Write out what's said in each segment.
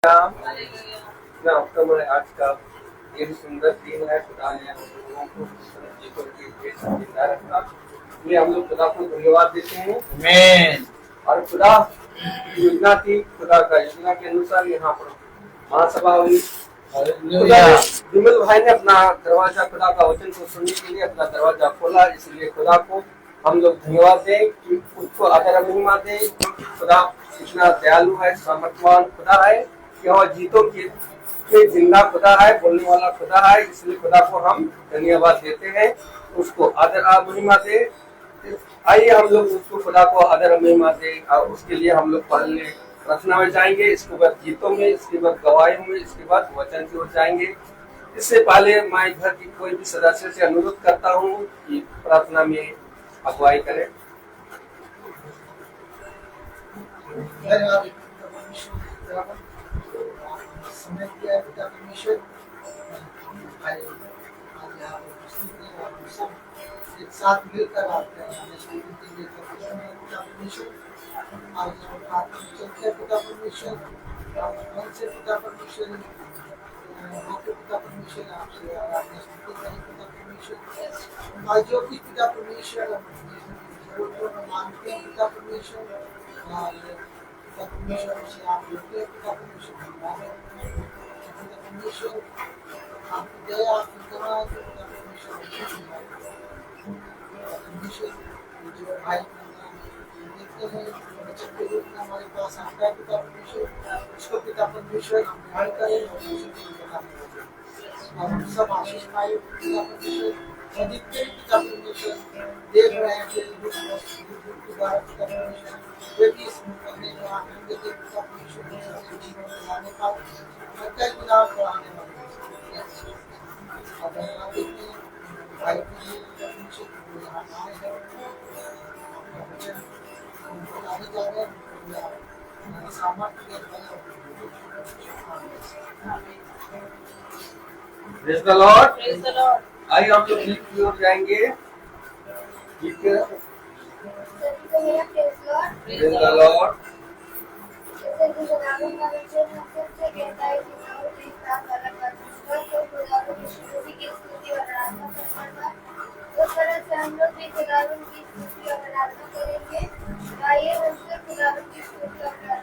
मैं आपका मैं आज का ये सुंदर दिन है। खुदा ने हम लोगों को जीवन के लिए जिंदा रखा, इसलिए हम लोग खुदा को धन्यवाद देते हैं। आमीन। और खुदा की योजना थी, खुदा का योजना के अनुसार यहाँ पर महासभा हुई। विमल भाई ने अपना दरवाजा खुदा का वचन को सुनने के लिए अपना दरवाजा खोला, इसलिए खुदा को हम लोग धन्यवाद दें कि उसको आदर महिमा दें। खुदा इतना दयालु है, सामर्थ्यवान खुदा है कि वह जीतों के जिंदा खुदा है, बोलने वाला खुदा है, इसलिए खुदा को हम धन्यवाद देते हैं, उसको आदर महिमा दे। आइए हम लोग उसको खुदा को आदर महिमा दे और उसके लिए हम लोग पढ़ने प्रार्थना में जाएंगे, इसके बाद गीतों में, इसके बाद गवाहियों में, इसके बाद वचन की ओर जाएंगे। इससे पहले मैं घर की कोई भी सदस्य से अनुरोध करता हूँ कि प्रार्थना में अगुवाई करें। एक साथ मिलकर आपके आज पिता परमेश्वर, पिता परमेश्वर, पिता परमेश्वर आपसे आराधना स्तुति करें। पिता परमेश्वर आज जो कुछ पिता परमेश्वर मानते हैं, पिता परमेश्वर पिता परमेश्वर से आप लेते हैं। पिता परमेश्वर पिता परमेश्वर आपकी दया, आपकी करुणा, पिता परमेश्वर जो भाई देखते हैं बच्चे के रूप में हमारे पास आता है। पिता परमेश्वर उसको पिता परमेश्वर ग्रहण करें और हम सब आशीष पाए। पिता परमेश्वर अधिकतर पिता परमेश्वर देख रहे हैं कि द्वारा पिता परमेश्वर वे भी इस करने में आनंद देते। पिता परमेश्वर जीवन में लाने का कई गुना बढ़ाने वाले भाई यहाँ आए हैं, बताने जा रहे हैं सामर्थ्य Praise the Lord. Praise the Lord. आइए हम लोग गीत की ओर जाएंगे। गीत के Praise the Lord. उस तरह से हम लोग भी खुदावन की स्तुति और आराधना करेंगे। आइए उससे खुदावन की स्तुति और आराधना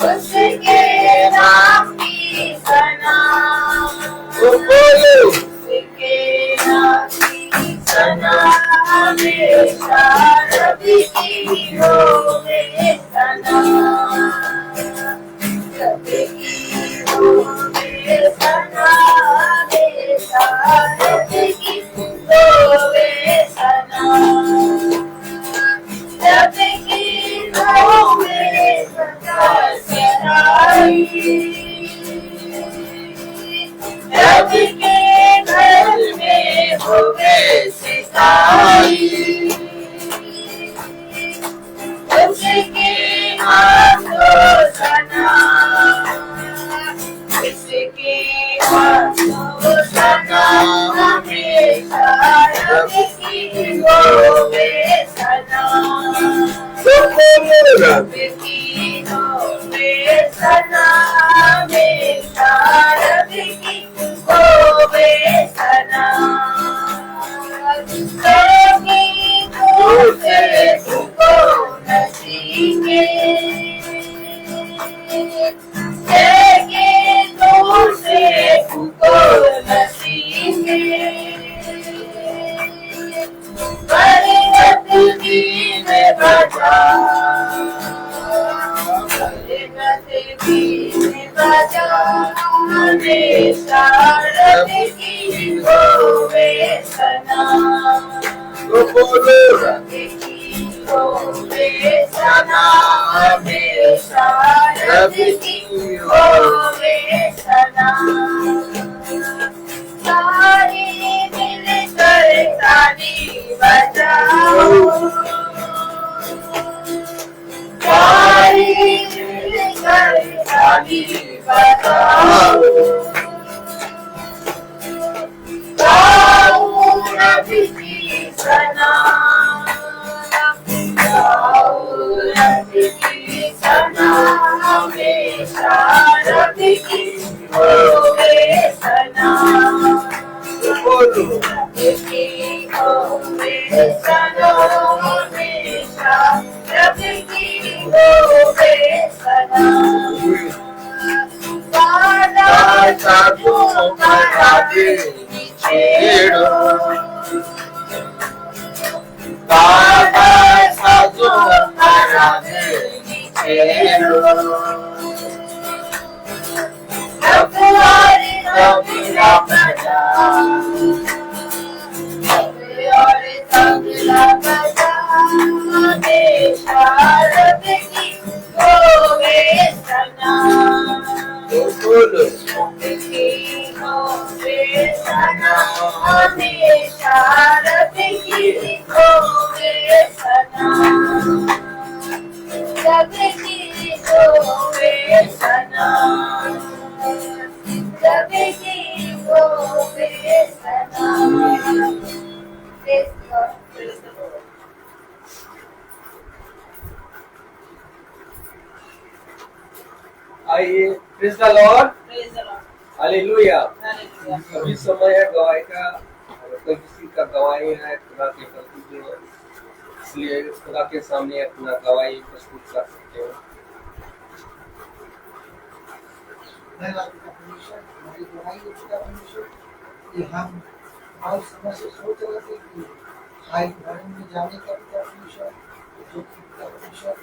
उसके नाम की सना, उसके नाम की सना हमेशा रबी की होवे सना, रबी की होवे सना हमेशा रबी की होवे सना, रबी की होवे सना रब के घर में होवे सिताई, उसके हाथों सना, उसके हाथों सना हमेशा रब की होवे सना, रब की होवे सना हमेशा रब की होवे सना, कभी दूसरे तुमको नसीबे, दूसरे तुमको नसीबे, बरकत की बजाओ, हमेशा रब की होवे सना, तो बोलो रब की होवे सना, हमेशा रब की होवे सना। सारे मिलकर ताली बजाओ, सारे मिलकर ताली बजाओ, गाओ रब की सना, गाओ रब की सना, हमेशा रब की होवे सना, रब की होवे सना, हमेशा रब की होवे सना। दादा साधुओं का रागे छेड़ो, दादा साधुओं का रागे छेड़ो, रखवारे तबला बजाओ, रखवारे तबला बजाओ, हमेशा रब की होवे सना, रब की होवे सना, हमेशा रब की होवे सना, रब की होवे सना, रब की होवे सना। Praise the Lord. आइए, praise the Lord, Praise the Lord. Hallelujah. Hallelujah. अभी समय है गवाही का, अगर कोई किसी का गवाही है खुदा के प्रति जो, इसलिए खुदा के सामने अपना गवाही प्रस्तुत कर सकते हो। धन्यवाद पिता परमेश्वर, हमारी दुआएं है पिता परमेश्वर कि हम आज समय से सोच रहे थे कि आज घर में जाने का पिता परमेश्वर, जो कि पिता परमेश्वर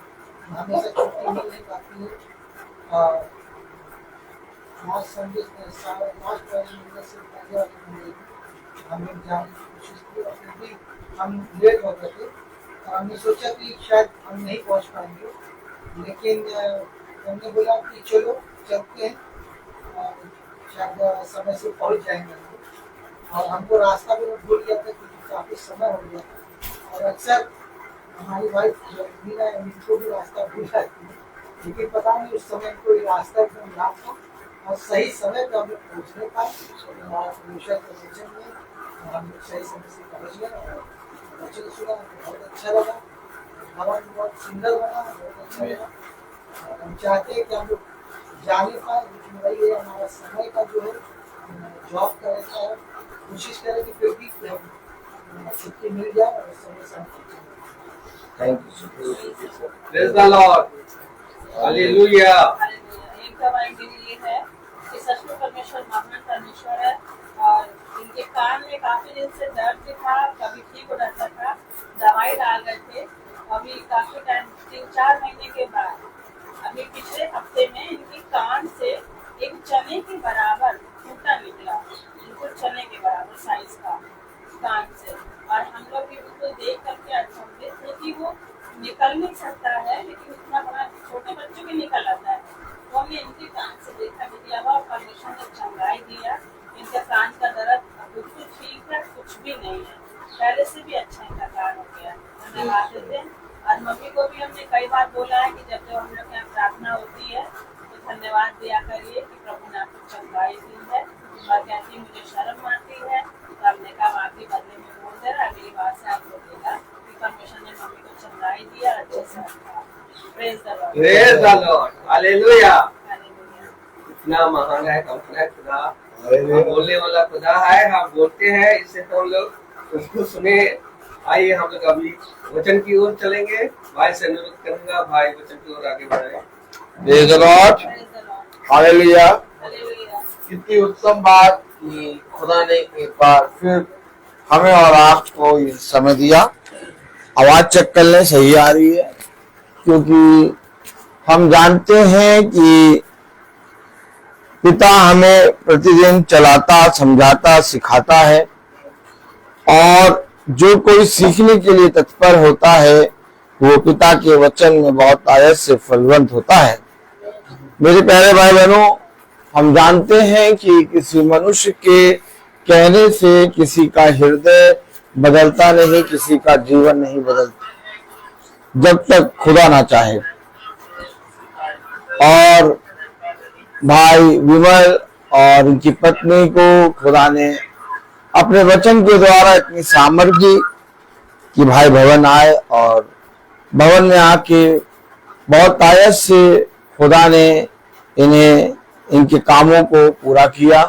हमेशा छुट्टी मिल नहीं पाती है। आज संदेश में लास्ट वाले से पहले वाले मंदिर हम लोग जाने की कोशिश की और फिर भी हम लेट हो गए थे। हमने सोचा कि शायद हम नहीं पहुंच पाएंगे, लेकिन हमने बोला कि चलो चलते हैं, शायद समय से पहुंच जाएंगे। और हमको रास्ता भी भूल गया था क्योंकि काफी समय हो गया था, और अक्सर हमारी वाइफ मीना है, उनको भी रास्ता भूल जाती है, लेकिन पता नहीं उस समय कोई रास्ता एकदम याद था और सही समय पे हम लोग पहुँचने पाए। परमेश्वर के वचन में हम लोग सही समय से पहुँच गए और वचन सुना, बहुत अच्छा लगा, भवन बहुत सुंदर बना, बहुत अच्छा लगा। हम चाहते हैं कि हम लोग जाने पाए, लेकिन वही है हमारा समय का जो है जॉब का रहता है, कोशिश करें कि फिर भी छुट्टी मिल जाए और समय से हम पहुंचे। Thank you, praise the Lord, hallelujah. एक गवाही मेरी ये है कि सचमुच परमेश्वर महान परमेश्वर है, और इनके कान में काफी दिन से दर्द भी था, कभी ठीक हो जाता था, दवाई डाल रहे थे। अभी काफी टाइम 3-4 महीने के बाद अभी पिछले हफ्ते में इनके कान से एक चने के बराबर टूटा निकला, बिल्कुल चने के बराबर साइज का कान से। और हम लोग भी उसको देख करके अचंभित थे कि वो निकल नहीं सकता है, लेकिन इतना बड़ा छोटे बच्चों के निकल आता है। तो हमने इनके कान से देखा कि अब परमेश्वर ने चंगाई दिया, इनके कान का दर्द बिल्कुल ठीक है, कुछ भी नहीं है, पहले से भी अच्छा इनका कान हो गया। धन्यवाद देते हैं। और मम्मी को भी हमने कई बार बोला है कि जब जब हम लोग यहाँ प्रार्थना होती है तो धन्यवाद दिया करिए कि प्रभु ने आपको चंगाई दी है। और कहती मुझे शर्म आती है, तो हमने कहा आपके बदले में बोल दे रहा, मेरी बात से आप बोलेगा कि परमेश्वर ने मम्मी को चंगाई दिया, अच्छे से रखा। Praise the Lord, praise the Lord, hallelujah. Hallelujah. इतना महान है, कौन है खुदा, हम बोलने वाला खुदा है, हम बोलते हैं, इससे हम लोग उसको सुने। आइए हम लोग अभी वचन की ओर चलेंगे। भाई से अनुरोध करूंगा, भाई वचन की ओर आगे बढ़े। Praise the Lord, praise the Lord, hallelujah. Hallelujah. कितनी उत्तम बात कि खुदा ने एक बार फिर हमें और आपको ये समय दिया आवाज चेक कर लें सही आ रही है, क्योंकि हम जानते हैं कि पिता हमें प्रतिदिन चलाता, समझाता, सिखाता है, और जो कोई सीखने के लिए तत्पर होता है वो पिता के वचन में बहुत आयत से फलवंत होता है। मेरे प्यारे भाई बहनों, हम जानते हैं कि किसी मनुष्य के कहने से किसी का हृदय बदलता नहीं, किसी का जीवन नहीं बदलता, जब तक खुदा ना चाहे। और भाई विमल और उनकी पत्नी को खुदा ने अपने वचन के द्वारा इतनी सामर्थ्य दी कि भाई भवन आए, और भवन में आके बहुत आयत से खुदा ने इन्हें इनके कामों को पूरा किया।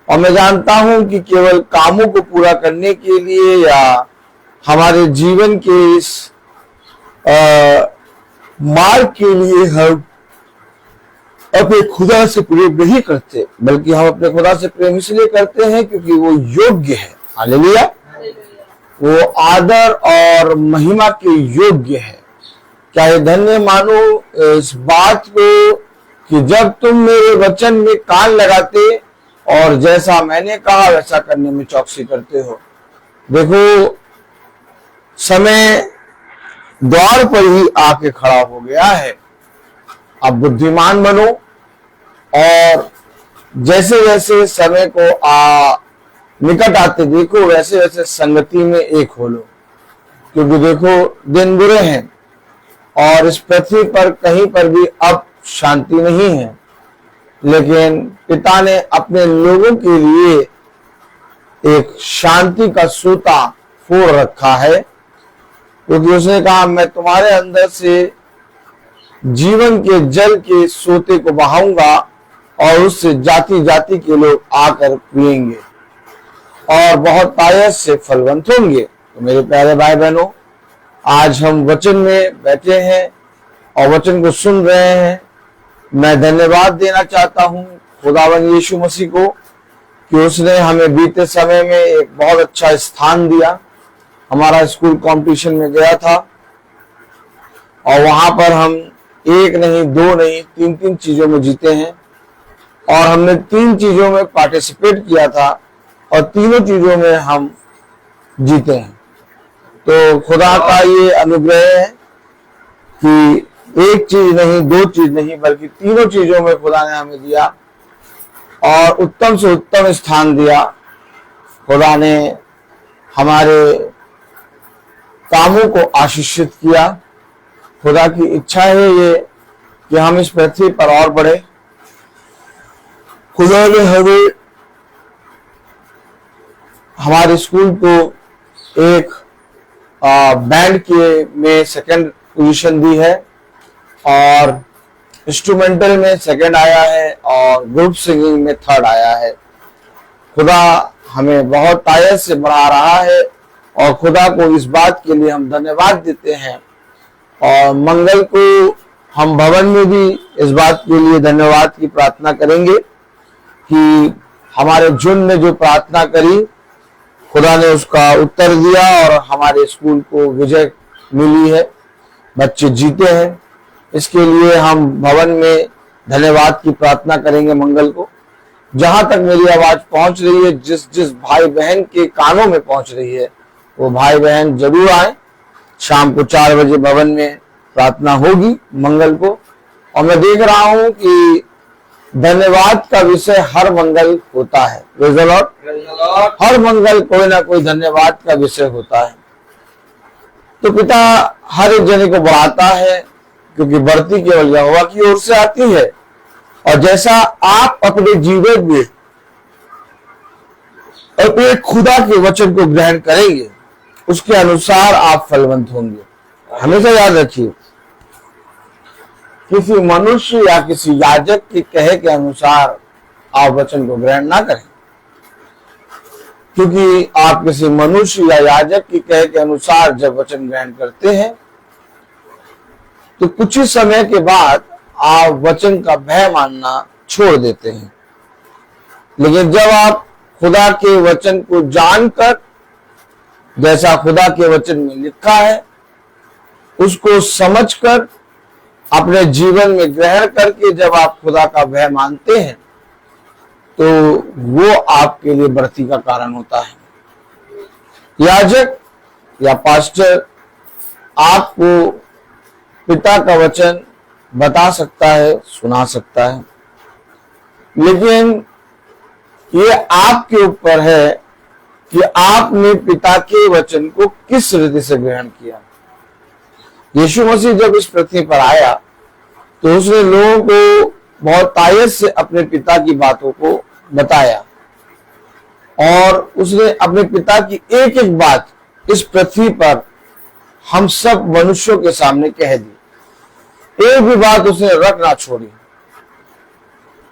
और मैं जानता हूं कि केवल कामों को पूरा करने के लिए या हमारे जीवन के इस मार्ग के लिए हम अपने खुदा से प्रेम नहीं करते, बल्कि हम अपने खुदा से प्रेम इसलिए करते हैं क्योंकि वो योग्य है। हालेलुया। वो आदर और महिमा के योग्य है। क्या ये धन्य मानो इस बात को कि जब तुम मेरे वचन में कान लगाते और जैसा मैंने कहा वैसा करने में चौकसी करते हो। देखो, समय द्वार पर ही आके खड़ा हो गया है। अब बुद्धिमान बनो, और जैसे जैसे समय को निकट आते देखो, वैसे वैसे संगति में एक हो लो, क्योंकि देखो दिन बुरे हैं और इस पृथ्वी पर कहीं पर भी अब शांति नहीं है। लेकिन पिता ने अपने लोगों के लिए एक शांति का सूता फोड़ रखा है, क्योंकि उसने कहा मैं तुम्हारे अंदर से जीवन के जल के सोते को बहाऊंगा और उससे जाति जाति के लोग आकर पिएंगे और बहुत आयत से फलवंत होंगे। तो मेरे प्यारे भाई बहनों, आज हम वचन में बैठे हैं और वचन को सुन रहे हैं। मैं धन्यवाद देना चाहता हूं खुदावन यीशु मसीह को कि उसने हमें बीते समय में एक बहुत अच्छा स्थान दिया। हमारा स्कूल कंपटीशन में गया था और वहां पर हम एक नहीं, दो नहीं, तीन चीजों में जीते हैं, और हमने 3 चीजों में पार्टिसिपेट किया था और तीनों चीजों में हम जीते हैं। तो खुदा का ये अनुग्रह है कि एक चीज नहीं, 2 चीज नहीं, बल्कि तीनों चीजों में खुदा ने हमें दिया और उत्तम से उत्तम स्थान दिया। खुदा ने हमारे कामों को आशीषित किया। खुदा की इच्छा है ये कि हम इस पृथ्वी पर और बढ़े। खुदा ने हमें हमारे स्कूल को एक बैंड के में 2nd पोजीशन दी है और इंस्ट्रूमेंटल में 2nd आया है और ग्रुप सिंगिंग में 3rd आया है। खुदा हमें बहुत आयत से बढ़ा रहा है और खुदा को इस बात के लिए हम धन्यवाद देते हैं। और मंगल को हम भवन में भी इस बात के लिए धन्यवाद की प्रार्थना करेंगे कि हमारे झुंड ने जो प्रार्थना करी खुदा ने उसका उत्तर दिया और हमारे स्कूल को विजय मिली है, बच्चे जीते हैं। इसके लिए हम भवन में धन्यवाद की प्रार्थना करेंगे मंगल को। जहां तक मेरी आवाज पहुंच रही है, जिस जिस भाई बहन के कानों में पहुंच रही है, वो भाई बहन जरूर आए। शाम को 4 बजे भवन में प्रार्थना होगी मंगल को। और मैं देख रहा हूं कि धन्यवाद का विषय हर मंगल होता है। Praise the lord. हर मंगल कोई ना कोई धन्यवाद का विषय होता है। तो पिता हर एक जने को बढ़ाता है, क्योंकि बढ़ती केवल यहोवा की ओर से आती है। और जैसा आप अपने जीवन में अपने खुदा के वचन को ग्रहण करेंगे, उसके अनुसार आप फलवंत होंगे। हमेशा याद रखिए, किसी मनुष्य या किसी याजक के कहे के अनुसार आप वचन को ग्रहण ना करें, क्योंकि आप किसी मनुष्य या याजक के कहे के अनुसार जब वचन ग्रहण करते हैं तो कुछ ही समय के बाद आप वचन का भय मानना छोड़ देते हैं। लेकिन जब आप खुदा के वचन को जानकर जैसा खुदा के वचन में लिखा है उसको समझकर अपने जीवन में ग्रहण करके जब आप खुदा का भय मानते हैं तो वो आपके लिए बढ़ती का कारण होता है। याजक या पास्टर आपको पिता का वचन बता सकता है, सुना सकता है, लेकिन ये आपके ऊपर है कि आपने पिता के वचन को किस रीति से ग्रहण किया। यीशु मसीह जब इस पृथ्वी पर आया तो उसने लोगों को बहुत तायत से अपने पिता की बातों को बताया और उसने अपने पिता की एक एक बात इस पृथ्वी पर हम सब मनुष्यों के सामने कह दी। एक भी बात उसने रख ना छोड़ी।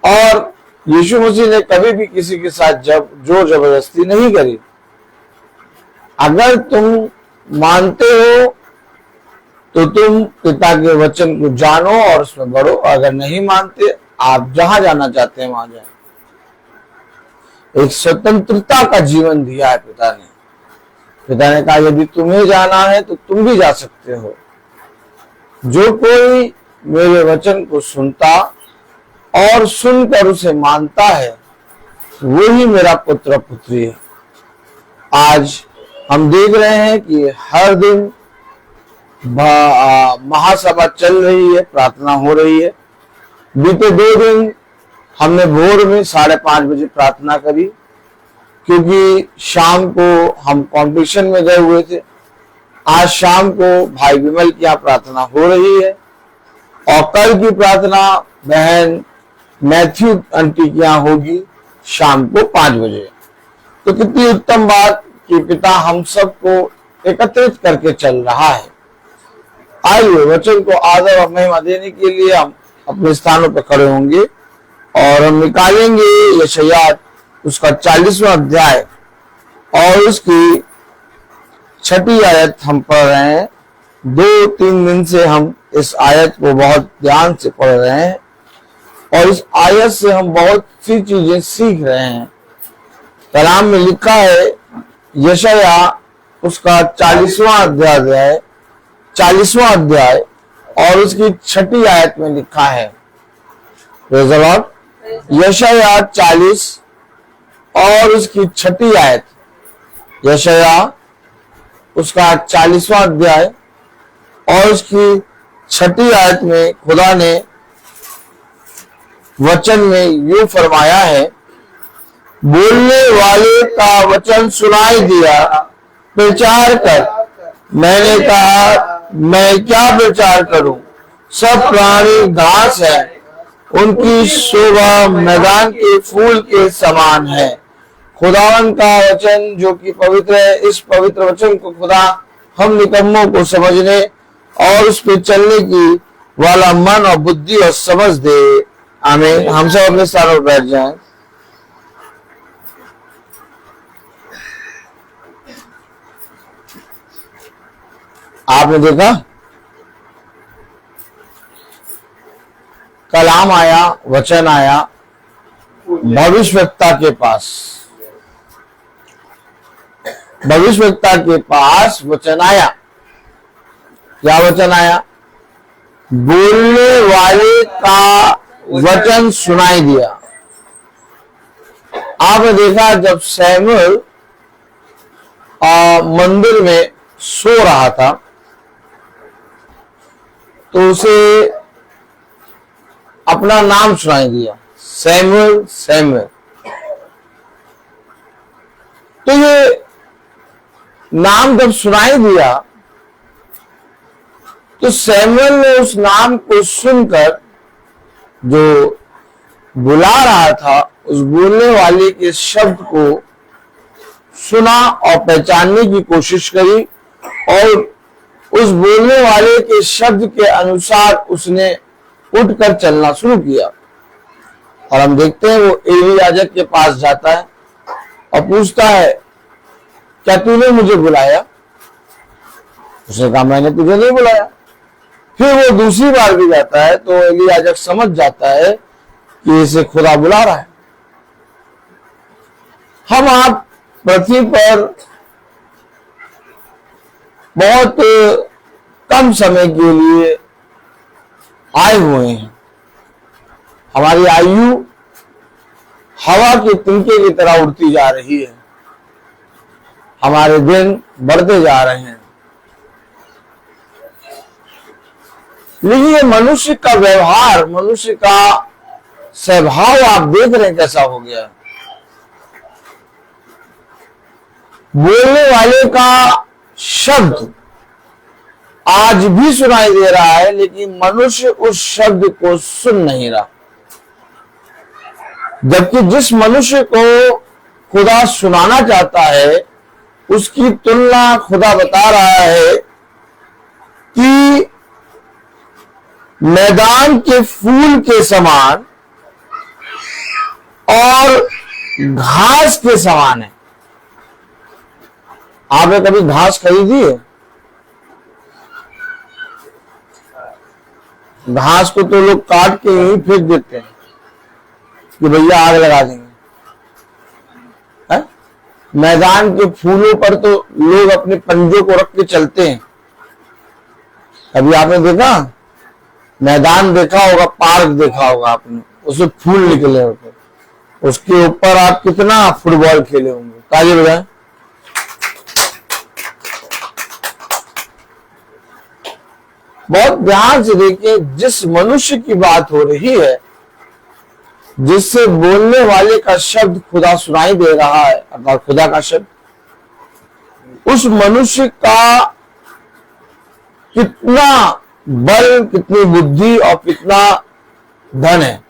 और यीशु मसीह ने कभी भी किसी के साथ जोर जबरदस्ती नहीं करी। अगर तुम मानते हो तो तुम पिता के वचन को जानो और उसमें बढ़ो, अगर नहीं मानते आप जहां जाना चाहते हैं वहां जाए। एक स्वतंत्रता का जीवन दिया है पिता ने। पिता ने कहा यदि तुम्हें जाना है तो तुम भी जा सकते हो। जो कोई मेरे वचन को सुनता और सुनकर उसे मानता है वही मेरा पुत्र पुत्री है। आज हम देख रहे हैं कि हर दिन महासभा चल रही है, प्रार्थना हो रही है। बीते 2 दिन हमने भोर में 5:30 बजे प्रार्थना करी क्योंकि शाम को हम कॉम्पिटिशन में गए हुए थे। आज शाम को भाई विमल की यहाँ प्रार्थना हो रही है और कल की प्रार्थना बहन मैथ्यू आंटी की यहाँ होगी शाम को 5 बजे। तो कितनी उत्तम बात कि पिता हम सबको एकत्रित करके चल रहा है। आइए वचन को आदर और महिमा देने के लिए हम अपने स्थानों पर खड़े होंगे और हम निकालेंगे यशायाह उसका 40वां अध्याय और उसकी 6ठी आयत हम पढ़ रहे हैं। 2-3 दिन से हम इस आयत को बहुत ध्यान से पढ़ रहे हैं और इस आयत से हम बहुत सी चीजें सीख रहे हैं। कलाम में लिखा है यशायाह उसका 40वां अध्याय और उसकी 6ठी आयत में लिखा है। Praise the Lord. यशायाह 40 और उसकी 6ठी आयत। यशायाह उसका 40वां अध्याय और उसकी 6ठी आयत में खुदा ने वचन में यूं फरमाया है, बोलने वाले का वचन सुनाई दिया, प्रचार कर। मैंने कहा मैं क्या प्रचार करूं, सब प्राणी घास है, उनकी शोभा मैदान के फूल के समान है। खुदावन का वचन जो कि पवित्र है, इस पवित्र वचन को खुदा हम निकम्मों को समझने और उस पर चलने की वाला मन और बुद्धि और समझ दे। आमीन। हम सब अपने स्थानों पर बैठ जाएं। आपने देखा कलाम आया, वचन आया भविष्यवक्ता के पास। भविष्यवक्ता के पास वचन आया। क्या वचन आया? बोलने वाले का वचन सुनाई दिया। आपने देखा जब सैमुएल मंदिर में सो रहा था तो उसे अपना नाम सुनाई दिया, सैमुएल सैमुएल। तो ये नाम जब सुनाई दिया तो सैमुएल ने उस नाम को सुनकर जो बुला रहा था उस बोलने वाले के शब्द को सुना और पहचानने की कोशिश करी और उस बोलने वाले के शब्द के अनुसार उसने उठकर चलना शुरू किया। और हम देखते हैं वो एली याजक के पास जाता है और पूछता है, क्या तूने मुझे बुलाया? उसने कहा, मैंने तुझे नहीं बुलाया। फिर वो दूसरी बार भी जाता है तो एली याजक समझ जाता है कि इसे खुदा बुला रहा है। हम आप पृथ्वी पर बहुत कम समय के लिए आए हुए हैं। हमारी आयु हवा के तिनके की तरह उड़ती जा रही है, हमारे दिन बढ़ते जा रहे हैं। लेकिन ये मनुष्य का व्यवहार, मनुष्य का स्वभाव आप देख रहे हैं कैसा हो गया। बोलने वाले का शब्द आज भी सुनाई दे रहा है, लेकिन मनुष्य उस शब्द को सुन नहीं रहा। जबकि जिस मनुष्य को खुदा सुनाना चाहता है, उसकी तुलना खुदा बता रहा है कि मैदान के फूल के समान और घास के समान है। आपने कभी घास खरीदी है? घास को तो लोग काट के यहीं फेंक देते हैं कि भैया आग लगा देंगे। है? मैदान के फूलों पर तो लोग अपने पंजों को रख के चलते हैं। अभी आपने देखा, मैदान देखा होगा, पार्क देखा होगा आपने, उसमें फूल निकले होते, उसके ऊपर आप कितना फुटबॉल खेले होंगे। ताली बजाएं। बहुत ध्यान से देखिए, जिस मनुष्य की बात हो रही है, जिससे बोलने वाले का शब्द खुदा सुनाई दे रहा है, अर्थात खुदा का शब्द, उस मनुष्य का कितना बल, कितनी बुद्धि और कितना धन है।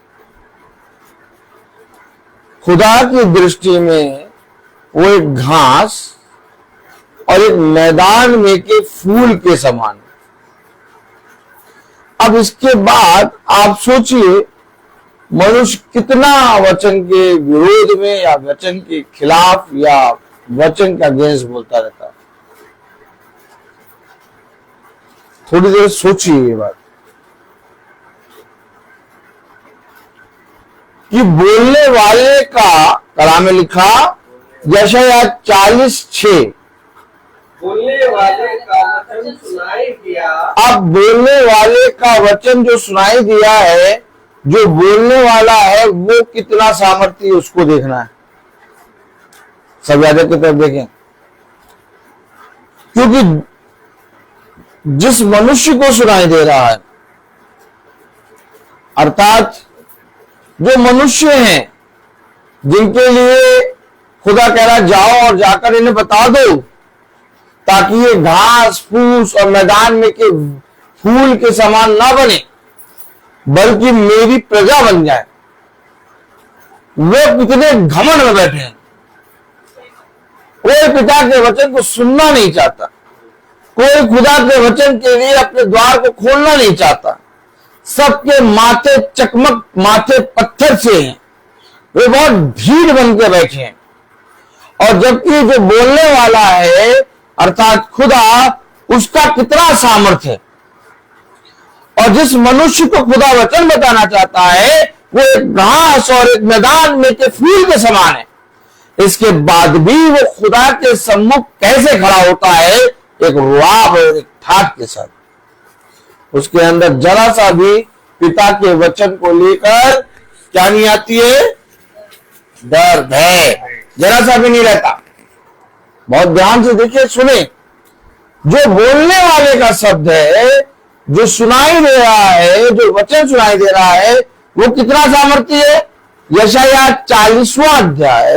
खुदा की दृष्टि में वो एक घास और एक मैदान में के फूल के समान। अब इसके बाद आप सोचिए, मनुष्य कितना वचन के विरोध में या वचन के खिलाफ या वचन का अगेंस्ट बोलता रहता है। थोड़ी देर सोचिए ये बात कि बोलने वाले का, कलाम में लिखा यशायाह 40:6, बोलने वाले का वचन सुनाई दिया। अब बोलने वाले का वचन जो सुनाई दिया है, जो बोलने वाला है वो कितना सामर्थ्य है उसको देखना है। सब याद की तरफ देखें, क्योंकि जिस मनुष्य को सुनाई दे रहा है, अर्थात जो मनुष्य हैं जिनके लिए खुदा कह रहा जाओ और जाकर इन्हें बता दो, ताकि ये घास फूस और मैदान में के फूल के समान ना बने, बल्कि मेरी प्रजा बन जाए। वो कितने घमंड में बैठे हैं। कोई पिता के वचन को सुनना नहीं चाहता, कोई खुदा के वचन के लिए अपने द्वार को खोलना नहीं चाहता। सबके माथे चकमक, माथे पत्थर से हैं, वे बहुत भीड़ बन के बैठे हैं। और जबकि जो बोलने वाला है अर्थात खुदा, उसका कितना सामर्थ्य है। और जिस मनुष्य को खुदा वचन बताना चाहता है, वो एक घास और एक मैदान में के फूल के समान है। इसके बाद भी वो खुदा के सम्मुख कैसे खड़ा होता है? एक रुआब और एक ठाठ के साथ। उसके अंदर जरा सा भी पिता के वचन को लेकर क्या नहीं आती है? डर, भय जरा सा भी नहीं रहता। बहुत ध्यान से देखिए, सुने, जो बोलने वाले का शब्द है, जो सुनाई दे रहा है, जो वचन सुनाई दे रहा है, वो कितना सामर्थ्य है? यशायाह 40वां अध्याय,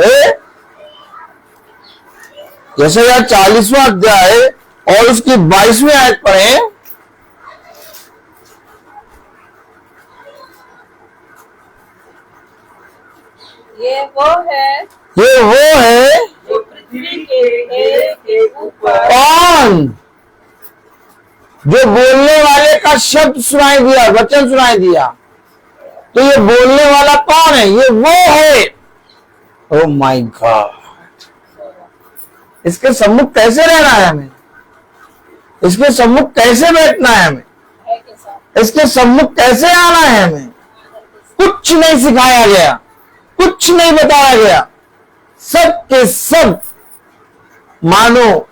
यशायाह 40वां अध्याय और उसकी 22वीं आयत पढ़ें। ये वो है जो पृथ्वी के ऊपर कौन? जो बोलने वाले का शब्द सुनाई दिया, वचन सुनाई दिया। तो ये बोलने वाला कौन है? ये वो है। ओ माय गॉड, इसके सम्मुख कैसे रहना है हमें? इसके सम्मुख कैसे बैठना है हमें? है के साथ इसके सम्मुख कैसे आना है हमें? कुछ नहीं सिखाया गया, कुछ नहीं बताया गया। सब के सब मानो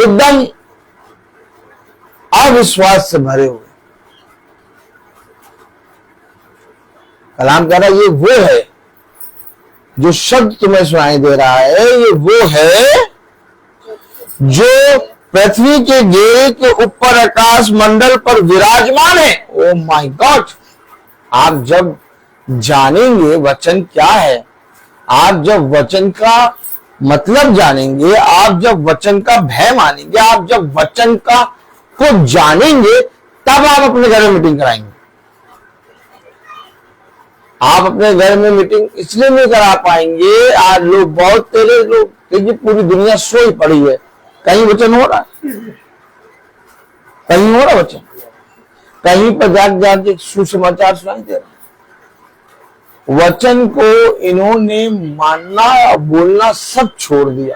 एकदम अविश्वास से भरे हुए। कलाम कह रहा है ये वो है जो शब्द तुम्हें सुनाई दे रहा है, ये वो है जो पृथ्वी के घेरे के ऊपर आकाश मंडल पर विराजमान है। Oh my God! आप जब जानेंगे वचन क्या है, आप जब वचन का मतलब जानेंगे, आप जब वचन का भय मानेंगे, आप जब वचन का को जानेंगे, तब आप अपने घर में मीटिंग कराएंगे। आप अपने घर में मीटिंग इसलिए नहीं करा पाएंगे, आज लोग बहुत तेरे लोग, देखिए पूरी दुनिया सोई पड़ी है, कहीं वचन हो रहा है, कहीं हो रहा वचन, कहीं पर जाके सुसमाचार सुनाई दे रहा। वचन को इन्होंने मानना और बोलना सब छोड़ दिया,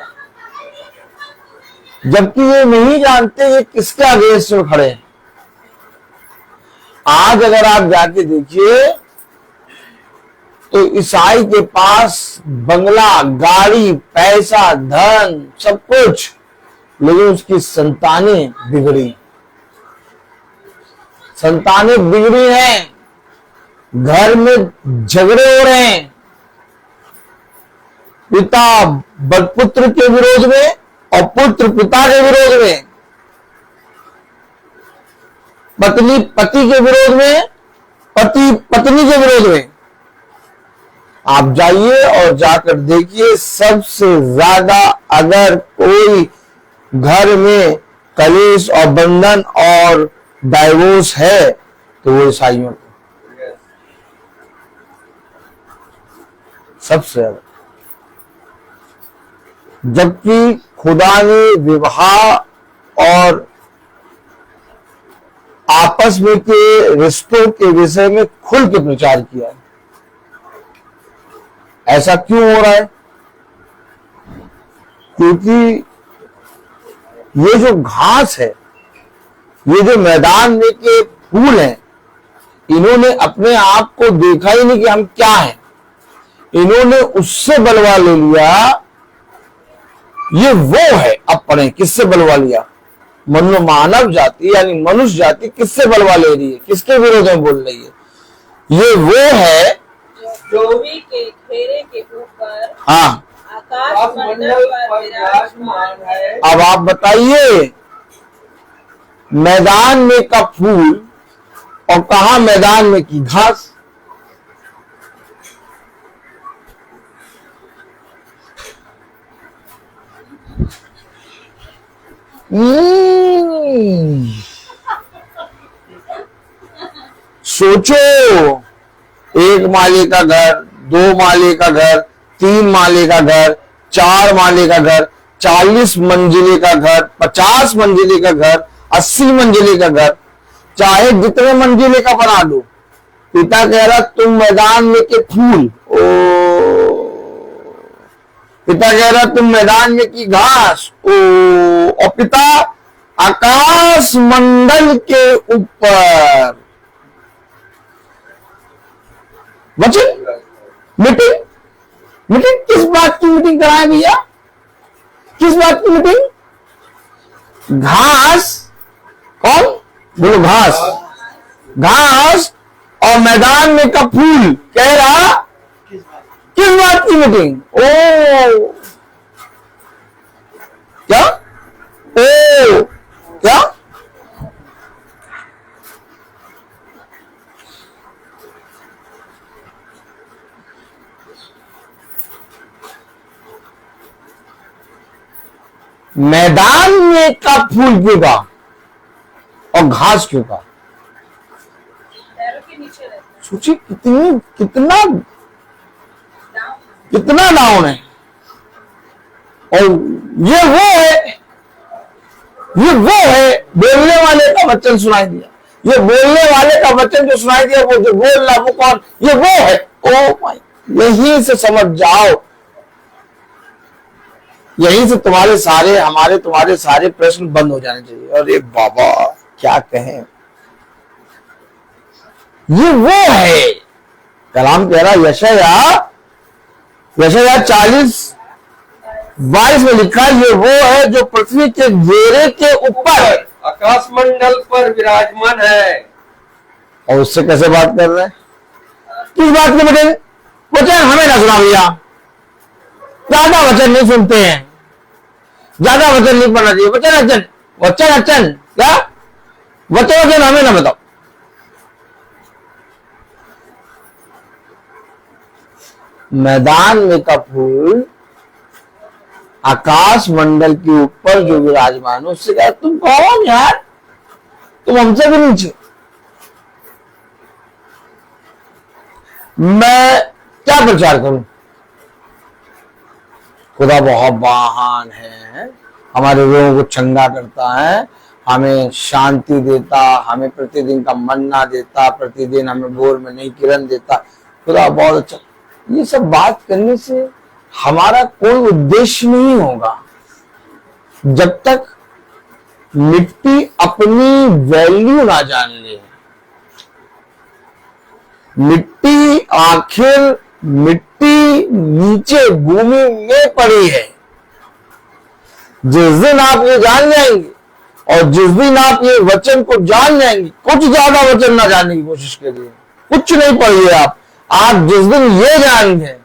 जबकि ये नहीं जानते ये किसके अगेंस्ट में खड़े हैं। आज अगर आप जाके देखिए तो ईसाई के पास बंगला, गाड़ी, पैसा, धन, सब कुछ, लेकिन उसकी संतानें बिगड़ी, संतानें बिगड़ी हैं, घर में झगड़े हो रहे हैं, पिता पुत्र के विरोध में और पुत्र पिता के विरोध में, पत्नी पति के विरोध में, पति पत्नी के विरोध में। आप जाइए और जाकर देखिए, सबसे ज्यादा अगर कोई घर में कलेश और बंधन और डाइवोर्स है तो वो ईसाइयों को सबसे ज्यादा, जबकि खुदा ने विवाह और आपस में के रिश्तों के विषय में खुल के प्रचार किया है। ऐसा क्यों हो रहा है? क्योंकि ये जो घास है, ये जो मैदान में के फूल हैं, इन्होंने अपने आप को देखा ही नहीं कि हम क्या हैं, इन्होंने उससे बलवा ले लिया। ये वो है अपने, किससे बलवा लिया? मानव जाति यानी मनुष्य जाति किससे बलवा ले रही है, किसके विरोध में बोल रही है? ये वो है जोवी के घेरे के ऊपर, हाँ, आकाश मंडल पर विराजमान है। अब आप बताइए, मैदान में का फूल और कहा मैदान में की घास? सोचो, एक माले का घर, 2 माले का घर, 3 माले का घर, 4 माले का घर, 40 मंजिले का घर, 50 मंजिले का घर, 80 मंजिले का घर, चाहे जितने मंजिले का बना दो। पिता कह रहा तुम मैदान में के फूल, ओ पिता कह रहा तुम मैदान में की घास, ओ, और पिता आकाश मंडल के ऊपर। वचन मीटिंग, मीटिंग किस बात की मीटिंग कराए भैया? किस बात की मीटिंग? घास, कौन बोलो? घास, घास और मैदान में का फूल कह रहा किस बात की मीटिंग? ओ क्या? ओ क्या? मैदान में का फूल क्यों का और घास क्यों का? पैरों के नीचे रहता है। सोचिए कितना डाउन है। और ये वो है बोलने वाले का वचन सुनाई दिया। ये बोलने वाले का वचन जो सुनाई दिया, वो जो बोल रहा वो कौन? ये वो है। ओ माय, यहीं से समझ जाओ, यहीं से तुम्हारे सारे प्रश्न बंद हो जाने चाहिए। अरे बाबा क्या कहें, ये वो है। कलाम कह रहा यशायाह 40 22 में लिखा है, ये वो है जो पृथ्वी के घेरे के ऊपर आकाश मंडल पर विराजमान है। और उससे कैसे बात कर रहे हैं? किस बात के बेटे? वचन हमें ना सुना भैया, ज्यादा वचन नहीं सुनते हैं, ज्यादा वचन नहीं पढ़ना चाहिए। वचन वचन वचन वचन क्या वचन वचन हमें ना बताओ। मैदान में का फूल आकाश मंडल के ऊपर जो विराजमान हो, उससे कहा तुम कौन यार, तुम हमसे भी नीचे। मैं क्या प्रचार करूं? खुदा बहुत महान है, हमारे लोगों को चंगा करता है, हमें शांति देता, हमें प्रतिदिन का मन्ना देता, प्रतिदिन हमें भोर में नई किरण देता, खुदा बहुत अच्छा। ये सब बात करने से हमारा कोई उद्देश्य नहीं होगा जब तक मिट्टी अपनी वैल्यू ना जान ले। मिट्टी आखिर मिट्टी नीचे भूमि में पड़ी है। जिस दिन आप ये जान जाएंगे और जिस दिन आप ये वचन को जान जाएंगे, कुछ ज्यादा वचन ना जानने की कोशिश करिए, कुछ नहीं पढ़िए आप जिस दिन ये जान गए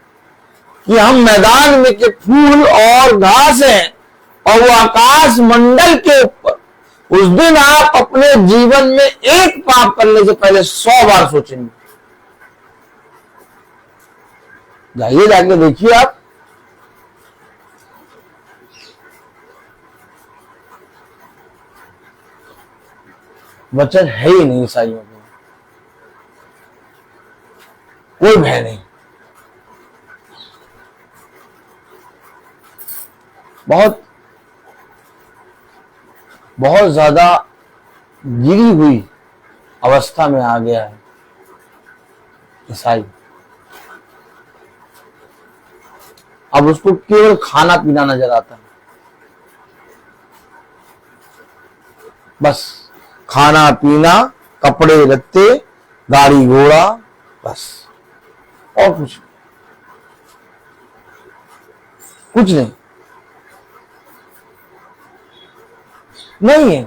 कि हम मैदान में के फूल और घास हैं और वो आकाश मंडल के ऊपर, उस दिन आप अपने जीवन में एक पाप करने से पहले 100 बार सोचेंगे। जाइए, जाके देखिए आप। वचन है ही नहीं ईसाइयों को, कोई भय नहीं। बहुत बहुत ज्यादा गिरी हुई अवस्था में आ गया है ईसाई। अब उसको केवल खाना पीना नजर आता है, बस खाना पीना, कपड़े लत्ते, गाड़ी घोड़ा, बस, और कुछ नहीं है।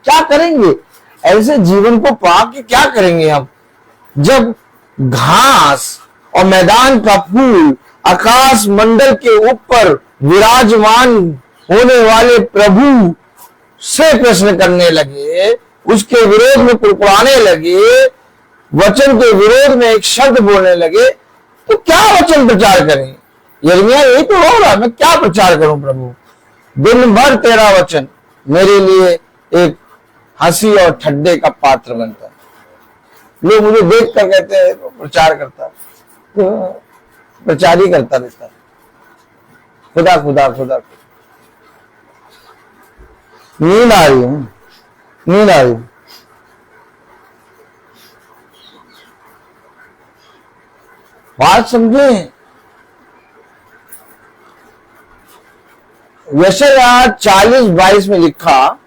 क्या करेंगे ऐसे जीवन को पा के? क्या करेंगे हम जब घास और मैदान का फूल आकाश मंडल के ऊपर विराजमान होने वाले प्रभु से प्रश्न करने लगे, उसके विरोध में कुड़कुड़ाने लगे, वचन के विरोध में एक शब्द बोलने लगे, तो क्या वचन प्रचार करें? यिर्मयाह यही तो हो रहा, मैं क्या प्रचार करूं प्रभु? दिन भर तेरा वचन मेरे लिए एक हंसी और ठड्डे का पात्र बनता है। लोग मुझे देख कर कहते हैं प्रचार करता है, तो प्रचार ही करता रहता है। खुदा खुदा खुदा, नींद आ रही है, नींद आ रही है। बात समझे? यशायाह 40:22 में लिखा,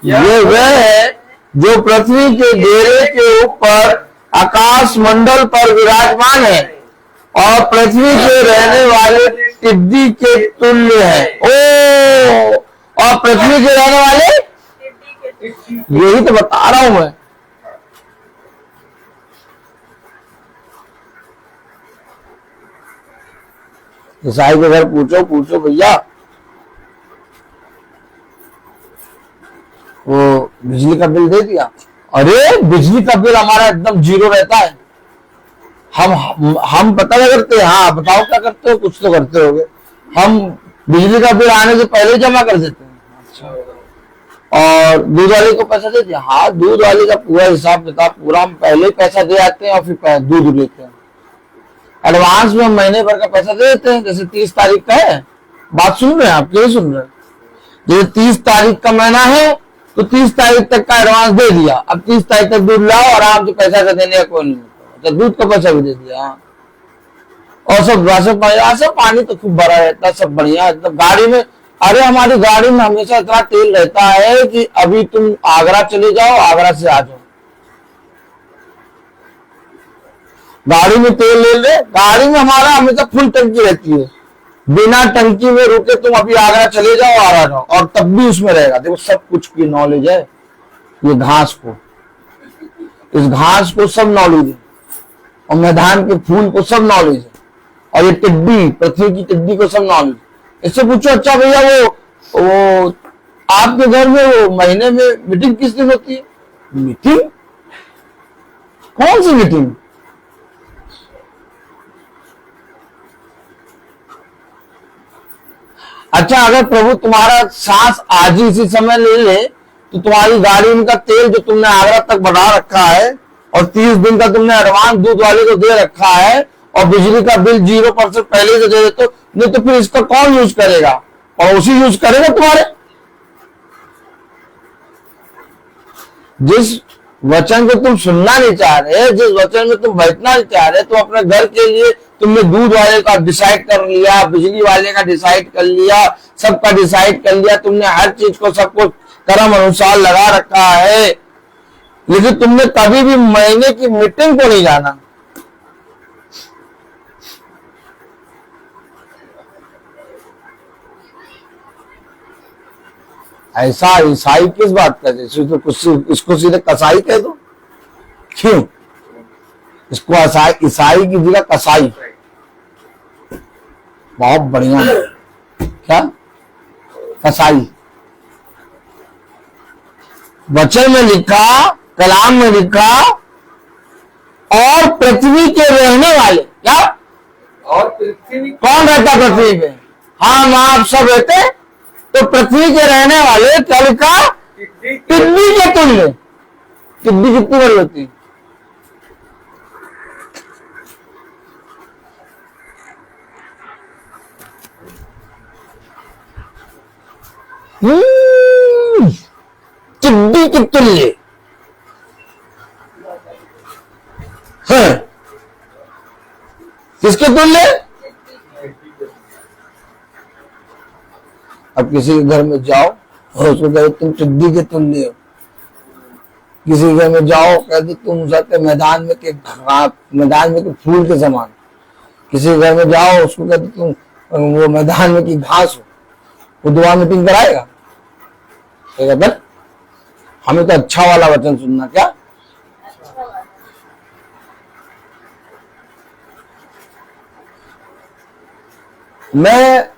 ये वह है जो पृथ्वी के घेरे के ऊपर आकाश मंडल पर विराजमान है और पृथ्वी के रहने वाले टिड्डी के तुल्य है। ओ, और पृथ्वी के रहने वाले, यही तो बता रहा हूं मैं। ईसाई के घर पूछो भैया, वो बिजली का बिल दे दिया? अरे बिजली का बिल हमारा एकदम 0 रहता है। हम पता नहीं करते। हाँ बताओ क्या करते हो? कुछ तो करते होगे। हम बिजली का बिल आने से पहले ही जमा कर देते हैं। और दूध वाले को पैसा देते हैं? हाँ, दूध वाले का पूरा हिसाब किताब पूरा हम पहले ही पैसा दे आते हैं और फिर दूध लेते हैं। एडवांस में हम महीने भर का पैसा दे देते हैं। जैसे 30 तारीख का है, बात सुन रहे हैं आप? क्यों सुन रहे हैं? जैसे 30 तारीख का महीना है तो 30 तारीख तक का एडवांस दे दिया। अब 30 तारीख तक दूध लाओ, आराम से पैसा का देने का कोई नहीं होता, तो दूध का पैसा भी दे दिया। और सब राशन पानी तो खूब भरा रहता है, सब बढ़िया एकदम। गाड़ी में, अरे हमारी गाड़ी में हमेशा इतना तेल रहता है कि अभी तुम आगरा चले जाओ, आगरा से आ जाओ, गाड़ी में तेल ले ले। गाड़ी में हमारा हमेशा फुल टंकी रहती है। बिना टंकी में रुके तुम अभी आगरा चले जाओ, आगरा जाओ, और तब भी उसमें रहेगा। देखो सब कुछ की नॉलेज है, ये घास को, इस घास को सब नॉलेज है, और मैदान के फूल को सब नॉलेज है, और ये टिड्डी, पृथ्वी की टिड्डी को सब नॉलेज। इससे पूछो, अच्छा भैया वो आपके घर में वो महीने में मीटिंग किस दिन होती है? मीटिंग? कौन सी मीटिंग? अच्छा, अगर प्रभु तुम्हारा सांस आज ही इसी समय ले ले तो तुम्हारी गाड़ी का तेल जो तुमने आगरा तक बढ़ा रखा है, और 30 दिन का तुमने एडवांस दूध वाले को दे रखा है, और बिजली का बिल 0% पहले से दे दे, तो नहीं तो फिर इसका कौन यूज करेगा? पड़ोसी यूज करेगा तुम्हारे। जिस वचन को तुम सुनना नहीं चाह रहे, जिस वचन में तुम बैठना नहीं चाह रहे, तुम अपने घर के लिए तुमने दूध वाले का डिसाइड कर लिया, बिजली वाले का डिसाइड कर लिया, सबका डिसाइड कर लिया, तुमने हर चीज को सबको कर्म अनुसार लगा रखा है, लेकिन तुमने कभी भी महीने की मीटिंग को नहीं जाना। ऐसा ईसाई किस बात का? इसको सीधे कसाई कह दो। क्यों? इसको ईसाई की जगह कसाई, बहुत बढ़िया। क्या? कसाई। वचन में लिखा, कलाम में लिखा, और पृथ्वी के रहने वाले, क्या? और पृथ्वी कौन रहता पृथ्वी पे? हम आप सब रहते। तो पृथ्वी के रहने वाले क्या लिखा? टिड्डी के तुल्य। टिड्डी कितनी बड़ी होती है? टिड्डी के तुल्य है। किसके तुल्य? अब किसी के घर में जाओ और उसको कहो तुम टिड्डी के तुल्य हो। किसी के घर में जाओ, कह दो तुम जाते मैदान में के फूल के समान। किसी के घर में जाओ, उसको कह दो तुम वो मैदान में की घास हो। वो दुआ मीटिंग कराएगा? बस हमें तो अच्छा वाला वचन सुनना। क्या? मैं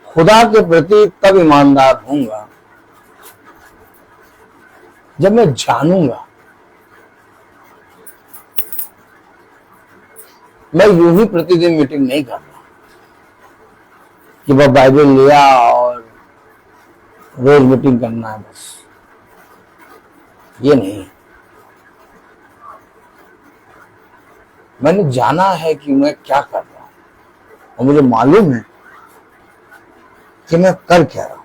खुदा के प्रति तब ईमानदार होऊंगा जब मैं जानूंगा। मैं यूं ही प्रतिदिन मीटिंग नहीं कर रहा कि वह बाइबल लिया और रोज मीटिंग करना है, बस ये नहीं। मैंने जाना है कि मैं क्या कर रहा हूं, और मुझे मालूम है कि मैं कर क्या रहा हूं।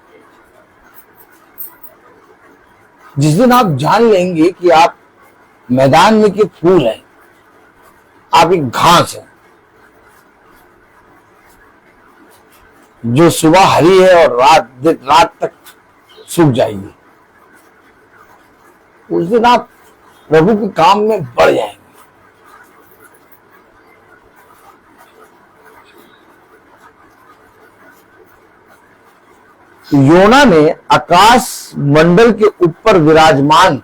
जिस दिन आप जान लेंगे कि आप मैदान में के फूल हैं, आप एक घास है जो सुबह हरी है और रात तक सूख जाएगी, उस दिन आप प्रभु के काम में बढ़ जाएंगे। योना ने आकाश मंडल के ऊपर विराजमान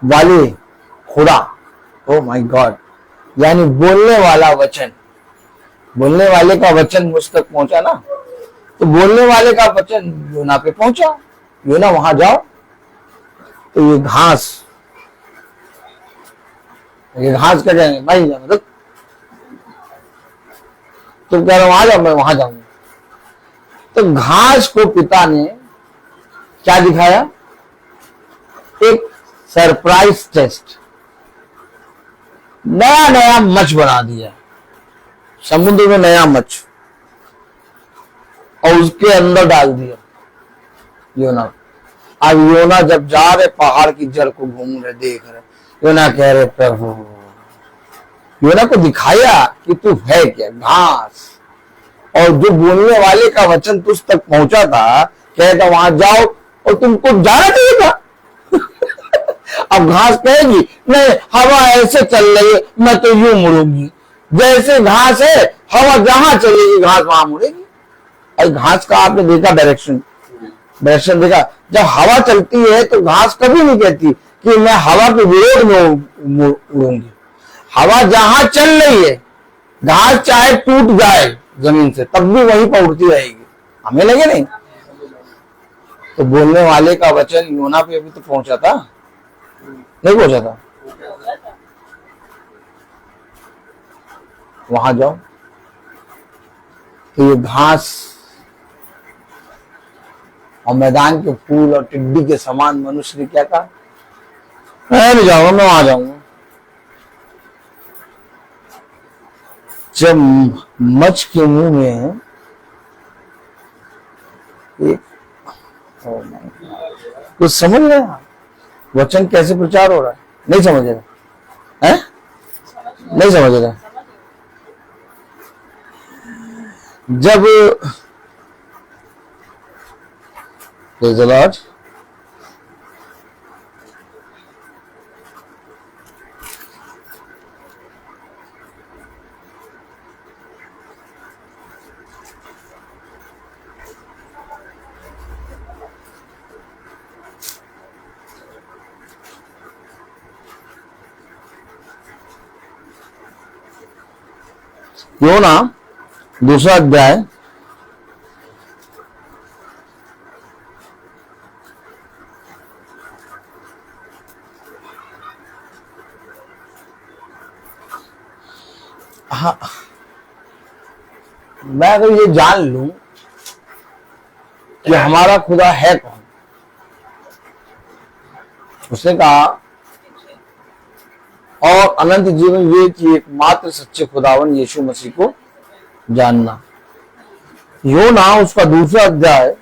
वाले खुदा, ओ माय गॉड, यानी बोलने वाला वचन, बोलने वाले का वचन मुझ तक पहुंचा ना, तो बोलने वाले का वचन योना पे पहुंचा। योना वहां जाओ तो ये घास क्या कहेंगे? भाई मतलब तुम कह रहे हो वहां जाओ, मैं वहां जाऊंगा। तो घास को पिता ने क्या दिखाया? एक सरप्राइज टेस्ट। नया मछ बना दिया, समुद्र में नया मछ, और उसके अंदर डाल दिया योना। अब योना जब जा रहे पहाड़ की जड़ को घूम रहे, देख रहे, योना कह रहे प्रभु, योना को दिखाया कि तू है क्या? घास। और जो बोलने वाले का वचन तुझ तक पहुंचा था, कहता वहां जाओ, और तुमको जाना चाहिए था। अब घास कहेगी नहीं, हवा ऐसे चल रही है, मैं तो यूं मुड़ूंगी। जैसे घास है, हवा जहां चलेगी घास वहां मुड़ेगी। और घास का आपने देखा डायरेक्शन देखा, जब हवा चलती है तो घास कभी नहीं कहती कि मैं हवा के विरोध में उड़ूंगी। हवा जहां चल रही है, घास चाहे टूट जाए जमीन से तब भी वहीं पर उड़ती रहेगी। हमें लगे नहीं? तो बोलने वाले का वचन योना पे भी तो पहुंचा था, नहीं पहुंचा था? वहां जाओ तो ये घास और मैदान के फूल और टिड्डी के समान मनुष्य ने क्या कहा, मैं नहीं जाऊंगा, मैं वहां जाऊंगा। जब मच्छ के मुंह में एक कुछ समझ रहे हैं वचन कैसे प्रचार हो रहा है? नहीं समझ रहे हैं? नहीं समझ रहे। जब Praise the Lord. योना दूसरा अध्याय हाँ, मैं अगर ये जान लूं कि हमारा खुदा है कौन, उसने कहा और अनंत जीवन ये कि एकमात्र सच्चे खुदावन यीशु मसीह को जानना। योना उसका दूसरा अध्याय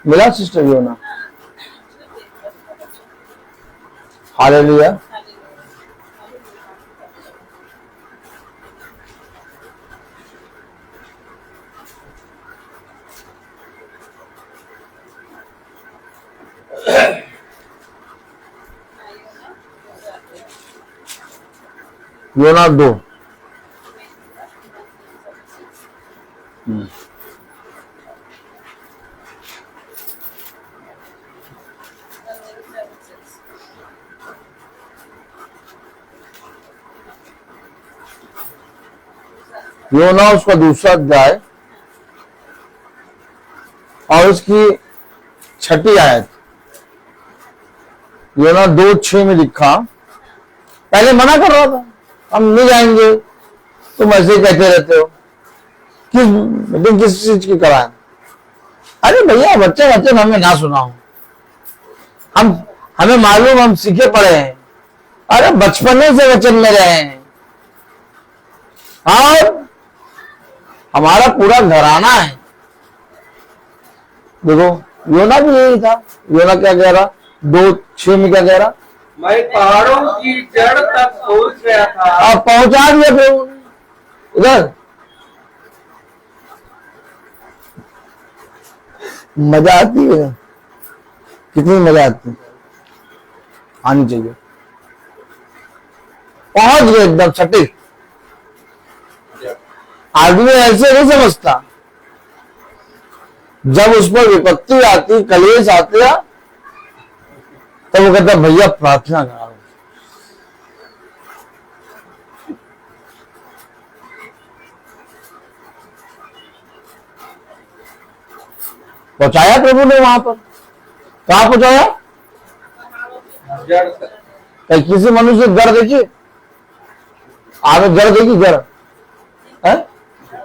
मिला सिस्टर योना? हालेलुया। योना 2। योना उसका दूसरा अध्याय और उसकी 6ठी आयत। योना 2:6 में लिखा, पहले मना कर रहा था हम नहीं जाएंगे, तुम ऐसे कहते रहते हो, किस चीज की कराए? अरे भैया बच्चे हमें ना सुनाओ, हमें मालूम, हम सीखे पड़े हैं, अरे बचपने से वचन में रहे हैं और हमारा पूरा घराना है। देखो योना भी यही था। योना क्या कह रहा? 2:6 में क्या कह रहा? मैं पहाड़ों की जड़ तक पहुंच गया था। अब पहुंचा दिया प्रभु उधर। मजा आती है, कितनी मजा आती है, आनी चाहिए। पहुंच गए एकदम सटीक। आदमी ऐसे नहीं समझता, जब उस पर विपत्ति आती, कलेश आते, तब वो कहता भैया प्रार्थना करो। पहुंचाया प्रभु ने वहां पर। कहां पहुंचाया? जड़ तक। कहीं किसी मनुष्य जड़ देखिए, आपने जड़ देखी? जड़ है?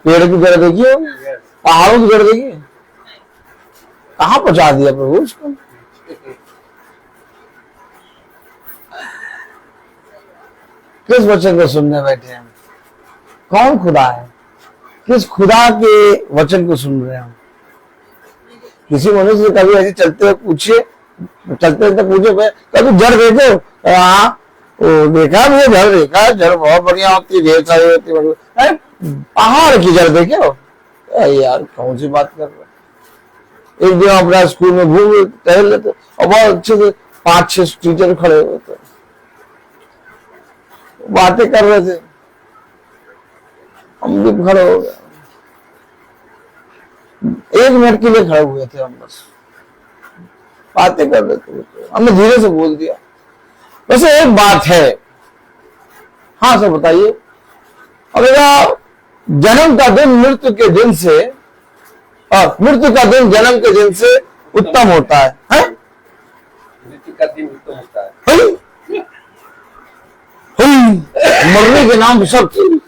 पेड़ की जड़ देखिए, पहाड़ों की जड़ देखिए, कहां पहुंचा दिया प्रभु उसको। किस वचन को सुनने बैठे हैं? कौन खुदा है? किस खुदा के वचन को सुन रहे हैं? किसी मनुष्य से कभी ऐसे चलते हुए पूछिए, चलते पूछे कभी जड़ देखो? हाँ वो देखा भी, जड़ देखा, जड़ बहुत बढ़िया होती है, ढेर सारी होती है। पहाड़ की जड़ देखे हो? यार कौन सी बात कर रहे? एक दिन अपना स्कूल में घूम टहल लेते और बहुत अच्छे से 5-6 टीचर खड़े हुए थे, बातें कर रहे थे। हम भी खड़े हो गए, 1 मिनट के लिए खड़े हुए थे हम, बस बातें कर रहे थे। हमने धीरे से बोल दिया, वैसे एक बात है। हाँ सर बताइए। अब जन्म का दिन मृत्यु के दिन से, और मृत्यु का दिन जन्म के दिन से उत्तम होता है, हैं? मृत्यु का दिन उत्तम होता है। हुई? मरने के नाम पे सब चीज।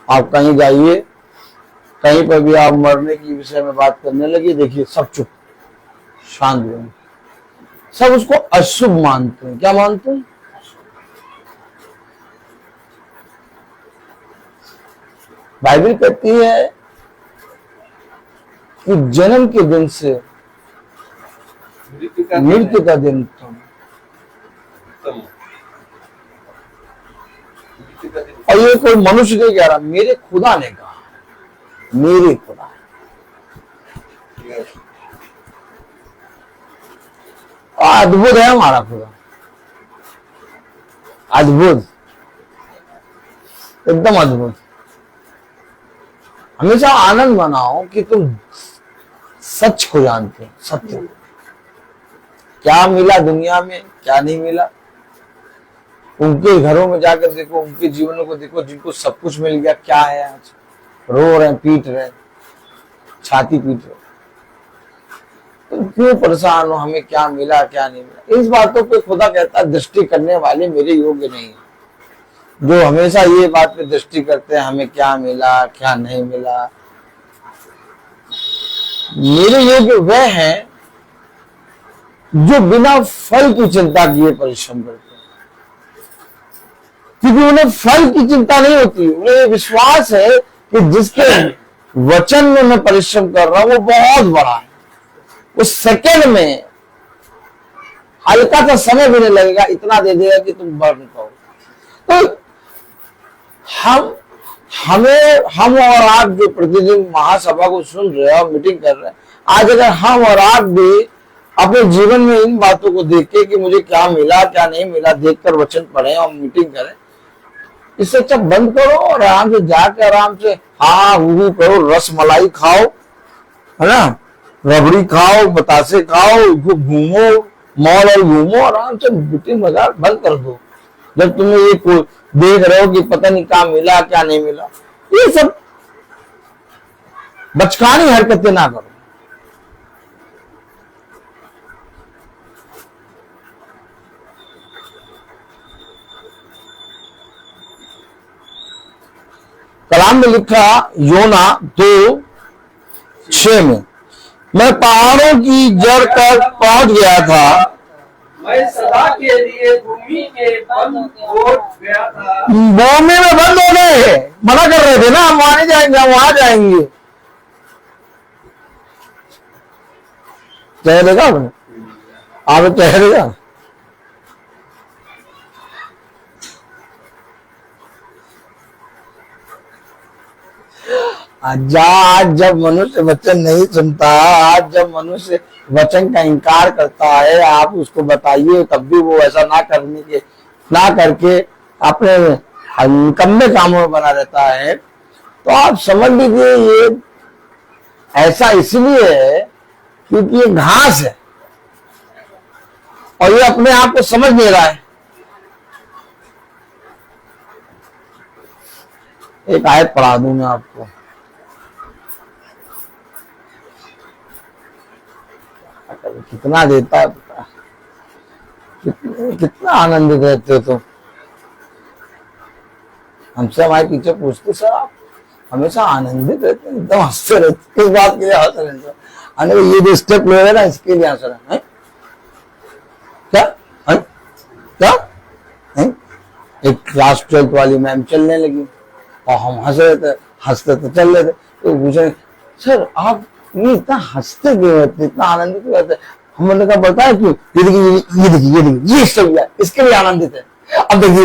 आप कहीं जाइए, कहीं पर भी आप मरने की विषय में बात करने लगी, देखिए सब चुप, शांत हो, सब उसको अशुभ मानते हैं। क्या मानते हैं? बाइबल कहती है कि जन्म के दिन से मृत्यु का दिन उत्तम। और ये कोई मनुष्य नहीं कह रहा, मेरे खुदा ने कहा, मेरे खुदा। अद्भुत है हमारा खुदा, अद्भुत, एकदम अद्भुत। हमेशा आनंद मनाओ कि तुम सच को जानते हो, सत्य। क्या मिला दुनिया में, क्या नहीं मिला, उनके घरों में जाकर देखो, उनके जीवनों को देखो जिनको सब कुछ मिल गया, क्या है आज रो रहे, पीट रहे, छाती पीट रहे। तुम क्यों परेशान हो, हमें क्या मिला क्या नहीं मिला? इस बातों पे खुदा कहता है दृष्टि करने वाले मेरे योग्य नहीं है। जो हमेशा ये बात पे दृष्टि करते हैं हमें क्या मिला क्या नहीं मिला, मेरे योग्य वह है जो बिना फल की चिंता किए परिश्रम करते हैं, क्योंकि उन्हें फल की चिंता नहीं होती। उन्हें विश्वास है कि जिसके वचन में मैं परिश्रम कर रहा हूं वो बहुत बड़ा है, उस सेकंड में हल्का सा समय भी नहीं लगेगा, इतना दे देगा कि तुम बढ़ नहीं पाओ। तो हम और आप जो प्रतिदिन महासभा को सुन रहे हैं और मीटिंग कर रहे हैं, आज अगर हम और आप भी अपने जीवन में इन बातों को देख के कि मुझे क्या मिला क्या नहीं मिला देखकर वचन पढ़े और मीटिंग करें, इससे अच्छा बंद करो और आराम से जाकर आराम से हाँ हू करो, रस मलाई खाओ, है ना, रबड़ी खाओ, बतासे खाओ, घूमो, मॉल और घूमो, आराम से मीटिंग बाजार बंद कर दो। जब तुम्हें ये देख रहे हो कि पता नहीं क्या मिला क्या नहीं मिला, ये सब बचकानी हरकतें ना करो। कलाम में लिखा योना 2:6 में, मैं पहाड़ों की जड़ तक पहुंच गया था, मैं सदा के लिए भूमि के बंद हो गया था। भूमि में बंद हो गए, मना कर रहे थे ना हम वहां नहीं जाएंगे, हम वहां जाएंगे। ठहरेगा आप, ठहरेगा। आज जब मनुष्य वचन नहीं सुनता, आज जब मनुष्य वचन का इनकार करता है, आप उसको बताइए तब भी वो ऐसा ना करके अपने निकम्मे कामों में बना रहता है, तो आप समझ लीजिए ये ऐसा इसलिए है क्योंकि ये घास है और ये अपने आप को समझ नहीं रहा है। एक आयत पढ़ा दूं मैं आपको, कितना देता है पता, कितना आनंदित रहते हो तुम। हमसे हमारे टीचर पूछते सर आप हमेशा आनंदित रहते हैं, एकदम हंसते रहते, किस बात के लिए हंस रहे हैं? अरे ये जो स्टेप ले रहे ना इसके लिए हंस रहे हैं। क्या है? क्या है? एक क्लास 12 वाली मैम चलने लगी और हम हंस रहे थे, हंसते तो चल रहे थे, तो पूछे सर आप ये इतना हंसते क्यों रहते, इतना आनंदित क्यों रहते? हमने कहा बताया क्यों, ये देखिए ये स्टेप इसके लिए आनंदित है, अब देखिए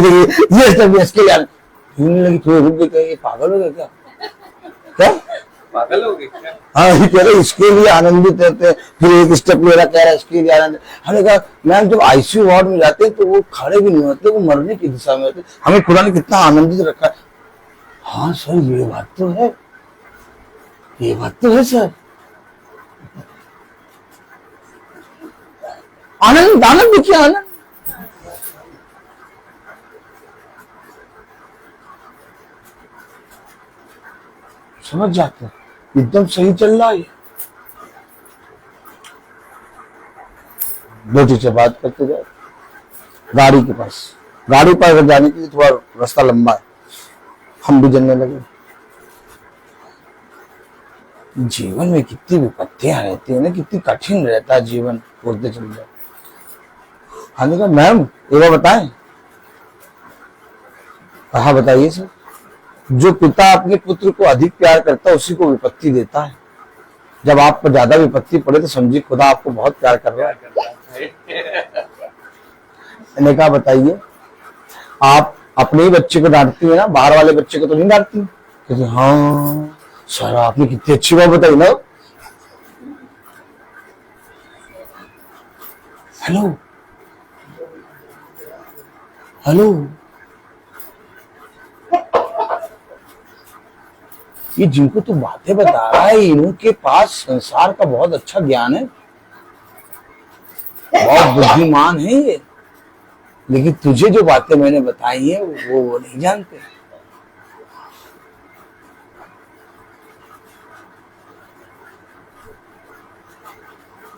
ये स्टेप इसके लिए लगी, थोड़ी रुक गई, ये पागल हो गया क्या? क्या पागल हो गए क्या? हाँ, ये कह रहे इसके लिए आनंदित रहते हैं, फिर एक स्टेप ले रहा, कह रहा है इसके लिए आनंद। हमने कहा मैम जब आईसीयू वार्ड में जाते हैं तो वो खड़े भी नहीं होते, वो मरने की दिशा में होते, हमें खुदा ने कितना आनंदित रखा है। हाँ सर ये बात तो है, ये बात तो है सर। आनंद, आनंद देखिए, आनंद। समझ जाते हैं एकदम सही चल रहा है। दो चीजें बात करते जाए, गाड़ी के पास, गाड़ी पर जाने के लिए थोड़ा रास्ता लंबा है, हम भी जलने लगे। जीवन में कितनी विपत्तियां रहती है ना, कितनी कठिन रहता है जीवन, बोलते चल जाए। हमने कहा मैम एक बार बताएं। कहा बताइए सर। जो पिता अपने पुत्र को अधिक प्यार करता है उसी को विपत्ति देता है। जब आप पर ज्यादा विपत्ति पड़े तो समझिए खुदा आपको बहुत प्यार कर रहा है। मैंने कहा बताइए, आप अपने ही बच्चे को डांटती है ना, बाहर वाले बच्चे को तो नहीं डांटती? कहते हाँ सर आपने कितनी अच्छी बात बताई ना। हेलो हेलो, ये जिनको तू बातें बता रहा है इनके पास संसार का बहुत अच्छा ज्ञान है, बहुत बुद्धिमान है ये, लेकिन तुझे जो बातें मैंने बताई है वो नहीं जानते।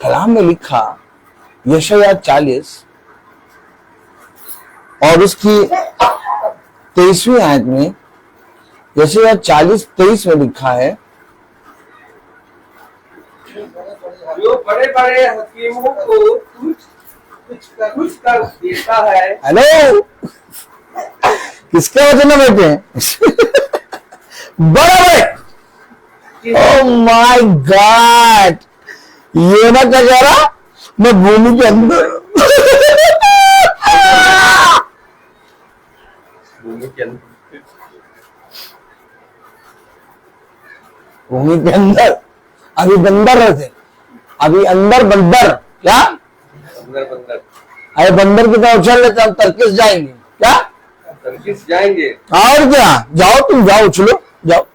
कलाम में लिखा यशायाह 40 और उसकी 23वीं आयत में, यशायाह 40:23 में लिखा है, जो बड़े बड़े हकीमों को कुछ कर देता है। हेलो किसके वचन में बैठे हैं? बड़े बड़े, ओह माय गॉड, ये ना क्या कह रहा, मैं भूमि के अंदर भूमि के अंदर, भूमि के अंदर अभी बंदर रहते, अभी अंदर बंदर, क्या अंदर बंदर, अरे बंदर की तरह उछल लेते, हम तरकिस जाएंगे क्या, तरकीस जाएंगे। और क्या, जाओ तुम जाओ, उछलो जाओ।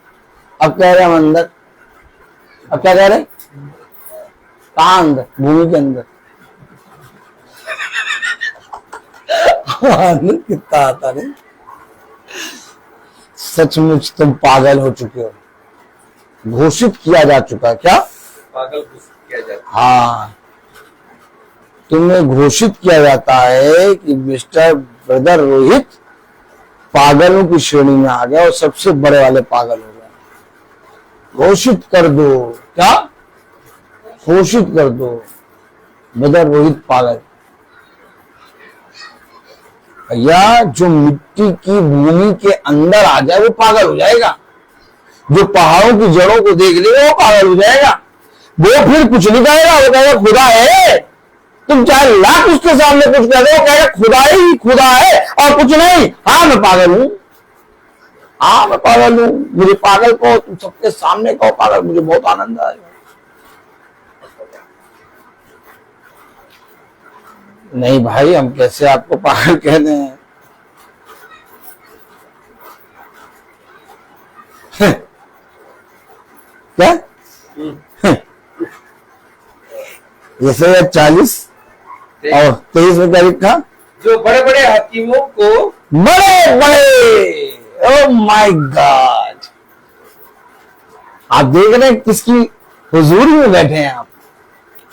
अब कह रहे हम अंदर, अब क्या कह रहे, कहाँ अंदर, भूमि के अंदर। आनंद कितना आता नहीं। सचमुच तुम पागल हो चुके हो, घोषित किया जा चुका है। क्या पागल घोषित किया जाता हाँ, तुम्हें घोषित किया जाता है कि मिस्टर ब्रदर रोहित पागलों की श्रेणी में आ गया और सबसे बड़े वाले पागल हो गए। घोषित कर दो, क्या घोषित कर दो, ब्रदर रोहित पागल। या जो मिट्टी की भूमि के अंदर आ जाए वो पागल हो जाएगा, जो पहाड़ों की जड़ों को देख ले वो पागल हो जाएगा। वो फिर कुछ नहीं कहेगा, वो कहेगा खुदा है। तुम चाहे लाख उसके सामने कुछ कह दो, वो कहेगा खुदा ही खुदा है और कुछ नहीं। हाँ मैं पागल हूं, हाँ मैं पागल हूं, मुझे पागल कहो, तुम सबके सामने कहो पागल, मुझे बहुत आनंद आएगा। नहीं भाई, हम कैसे आपको पागल कह दें हैं? क्या यशायाह 40 और 23 में क्या लिखा, जो बड़े बड़े हकीमों को, बड़े बड़े, ओह माय गॉड। आप देख रहे हैं किसकी हुजूरी में बैठे हैं,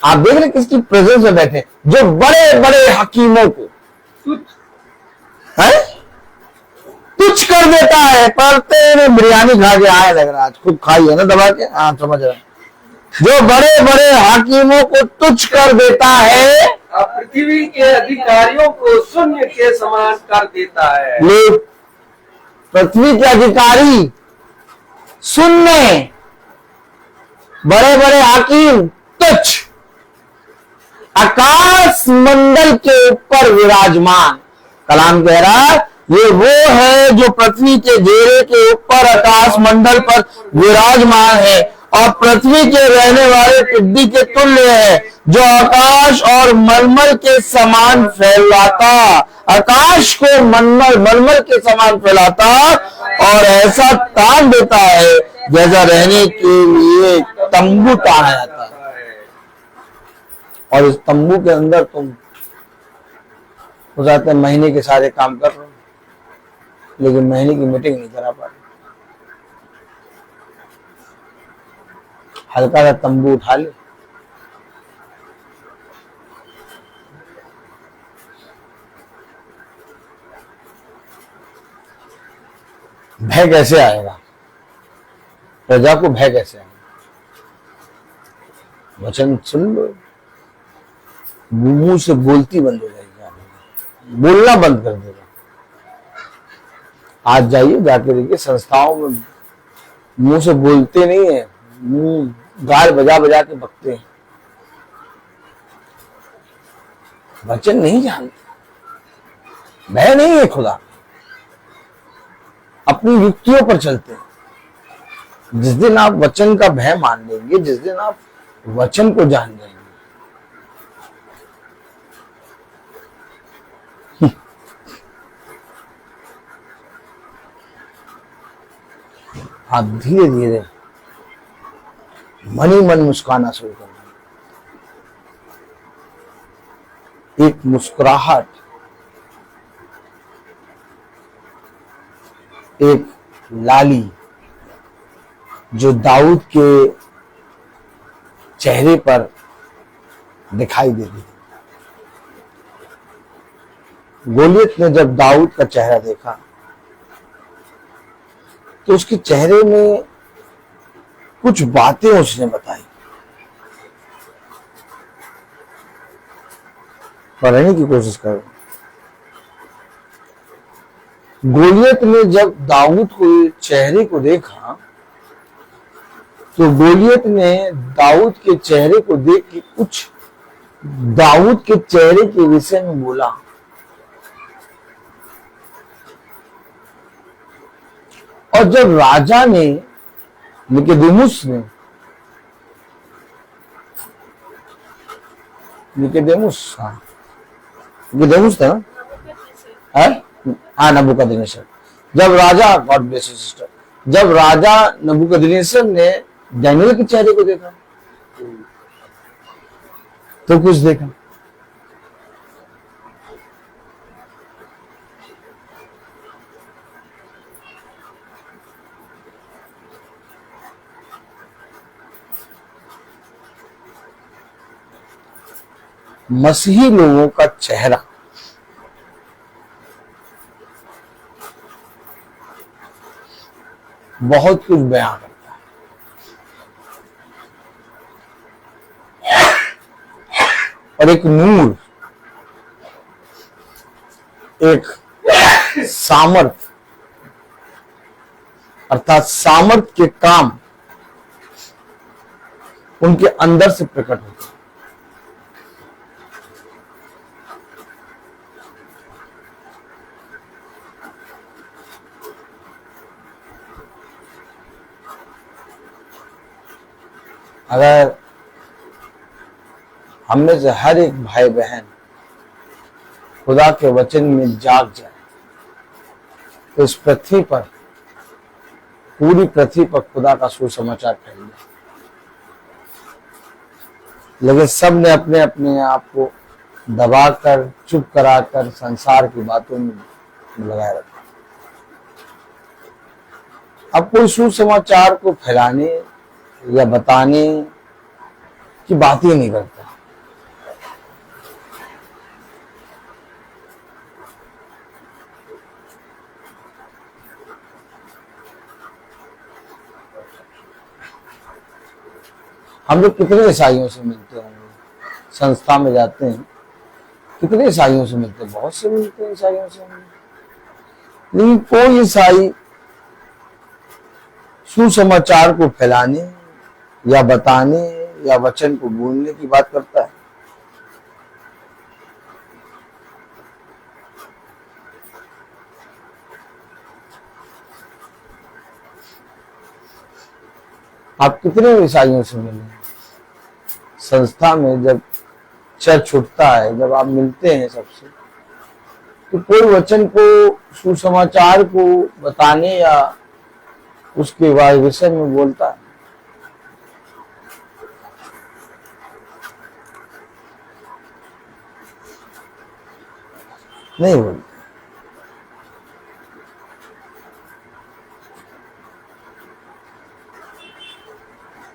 आप देख रहे हैं किसकी प्रेजेंस में बैठे हैं, जो बड़े बड़े हकीमों को है तुच्छ कर देता है। पर तेरे बिरयानी खा के आए लग रहा, आज खूब खाई है ना दबा के, हाँ समझ रहा। जो बड़े बड़े हाकिमों को तुच्छ कर देता है, पृथ्वी के अधिकारियों को शून्य के समान कर देता है। लोग पृथ्वी के अधिकारी शून्य, बड़े बड़े हाकिम तुच्छ, आकाश मंडल के ऊपर विराजमान। कलाम कह रहा ये वो है जो पृथ्वी के घेरे के ऊपर आकाश मंडल पर विराजमान है और पृथ्वी के रहने वाले टिड्डी के तुल्य है, जो आकाश और मलमल के समान फैलाता, आकाश को मलमल के समान फैलाता और ऐसा तान देता है जैसा रहने के लिए तंबू ताना जाता है। और इस तंबू के अंदर तुम हो जाते महीने के सारे काम कर रहे हो, लेकिन महीने की मीटिंग नहीं करा पा रहे। हल्का सा तंबू उठा ले, भय कैसे आएगा? प्रजा को भय कैसे आएगा? वचन सुन लो, मुंह से बोलती बंद हो जाएगी, बोलना बंद कर देगा। आज जाइए, जाके देखिए संस्थाओं में मुंह से बोलते नहीं है, मुंह गाल बजा बजा के बकते हैं, वचन नहीं जानते, भय नहीं है खुदा, अपनी युक्तियों पर चलते हैं। जिस दिन आप वचन का भय मान लेंगे, जिस दिन आप वचन को जान जाएंगे, आप धीरे धीरे मन ही मन मुस्काना शुरू कर देंगे। एक मुस्कुराहट, एक लाली जो दाऊद के चेहरे पर दिखाई देती। गोलियत ने जब दाऊद का चेहरा देखा तो उसके चेहरे में कुछ बातें उसने बताई, पढ़ने की कोशिश करो। गोलियत ने जब दाऊद को चेहरे को देखा तो गोलियत ने दाऊद के चेहरे को देख के कुछ दाऊद के चेहरे के विषय में बोला। और जब राजा ने निकोदेमुस था ना, हाँ नबूकदनेस्सर। जब राजा, गॉड ब्लेस यू सिस्टर, जब राजा नबूकदनेस्सर ने दानियेल के चेहरे को देखा तो कुछ देखा। मसीही लोगों का चेहरा बहुत कुछ बयां करता है। और एक नूर, एक सामर्थ, अर्थात सामर्थ के काम उनके अंदर से प्रकट होते हैं। अगर हम में से हर एक भाई बहन खुदा के वचन में जाग जाए तो इस पृथ्वी पर, पूरी पृथ्वी पर खुदा का सुसमाचार फैल जाए। लेकिन सब ने अपने अपने आप को दबाकर, चुप कराकर संसार की बातों में लगाए रखा। अब कोई सुसमाचार को फैलाने या बताने की बात ही नहीं करता। हम लोग कितने ईसाइयों से मिलते होंगे, संस्था में जाते हैं, कितने ईसाइयों से मिलते हैं, बहुत से मिलते हैं ईसाइयों से, लेकिन कोई ईसाई सुसमाचार को फैलाने या बताने या वचन को बोलने की बात करता है। आप कितने ईसाइयों से मिले? संस्था में जब चर्च छूटता है, जब आप मिलते हैं सबसे, तो कोई वचन को, सुसमाचार को बताने या उसके बाद विषय में बोलता है? नहीं बोलता।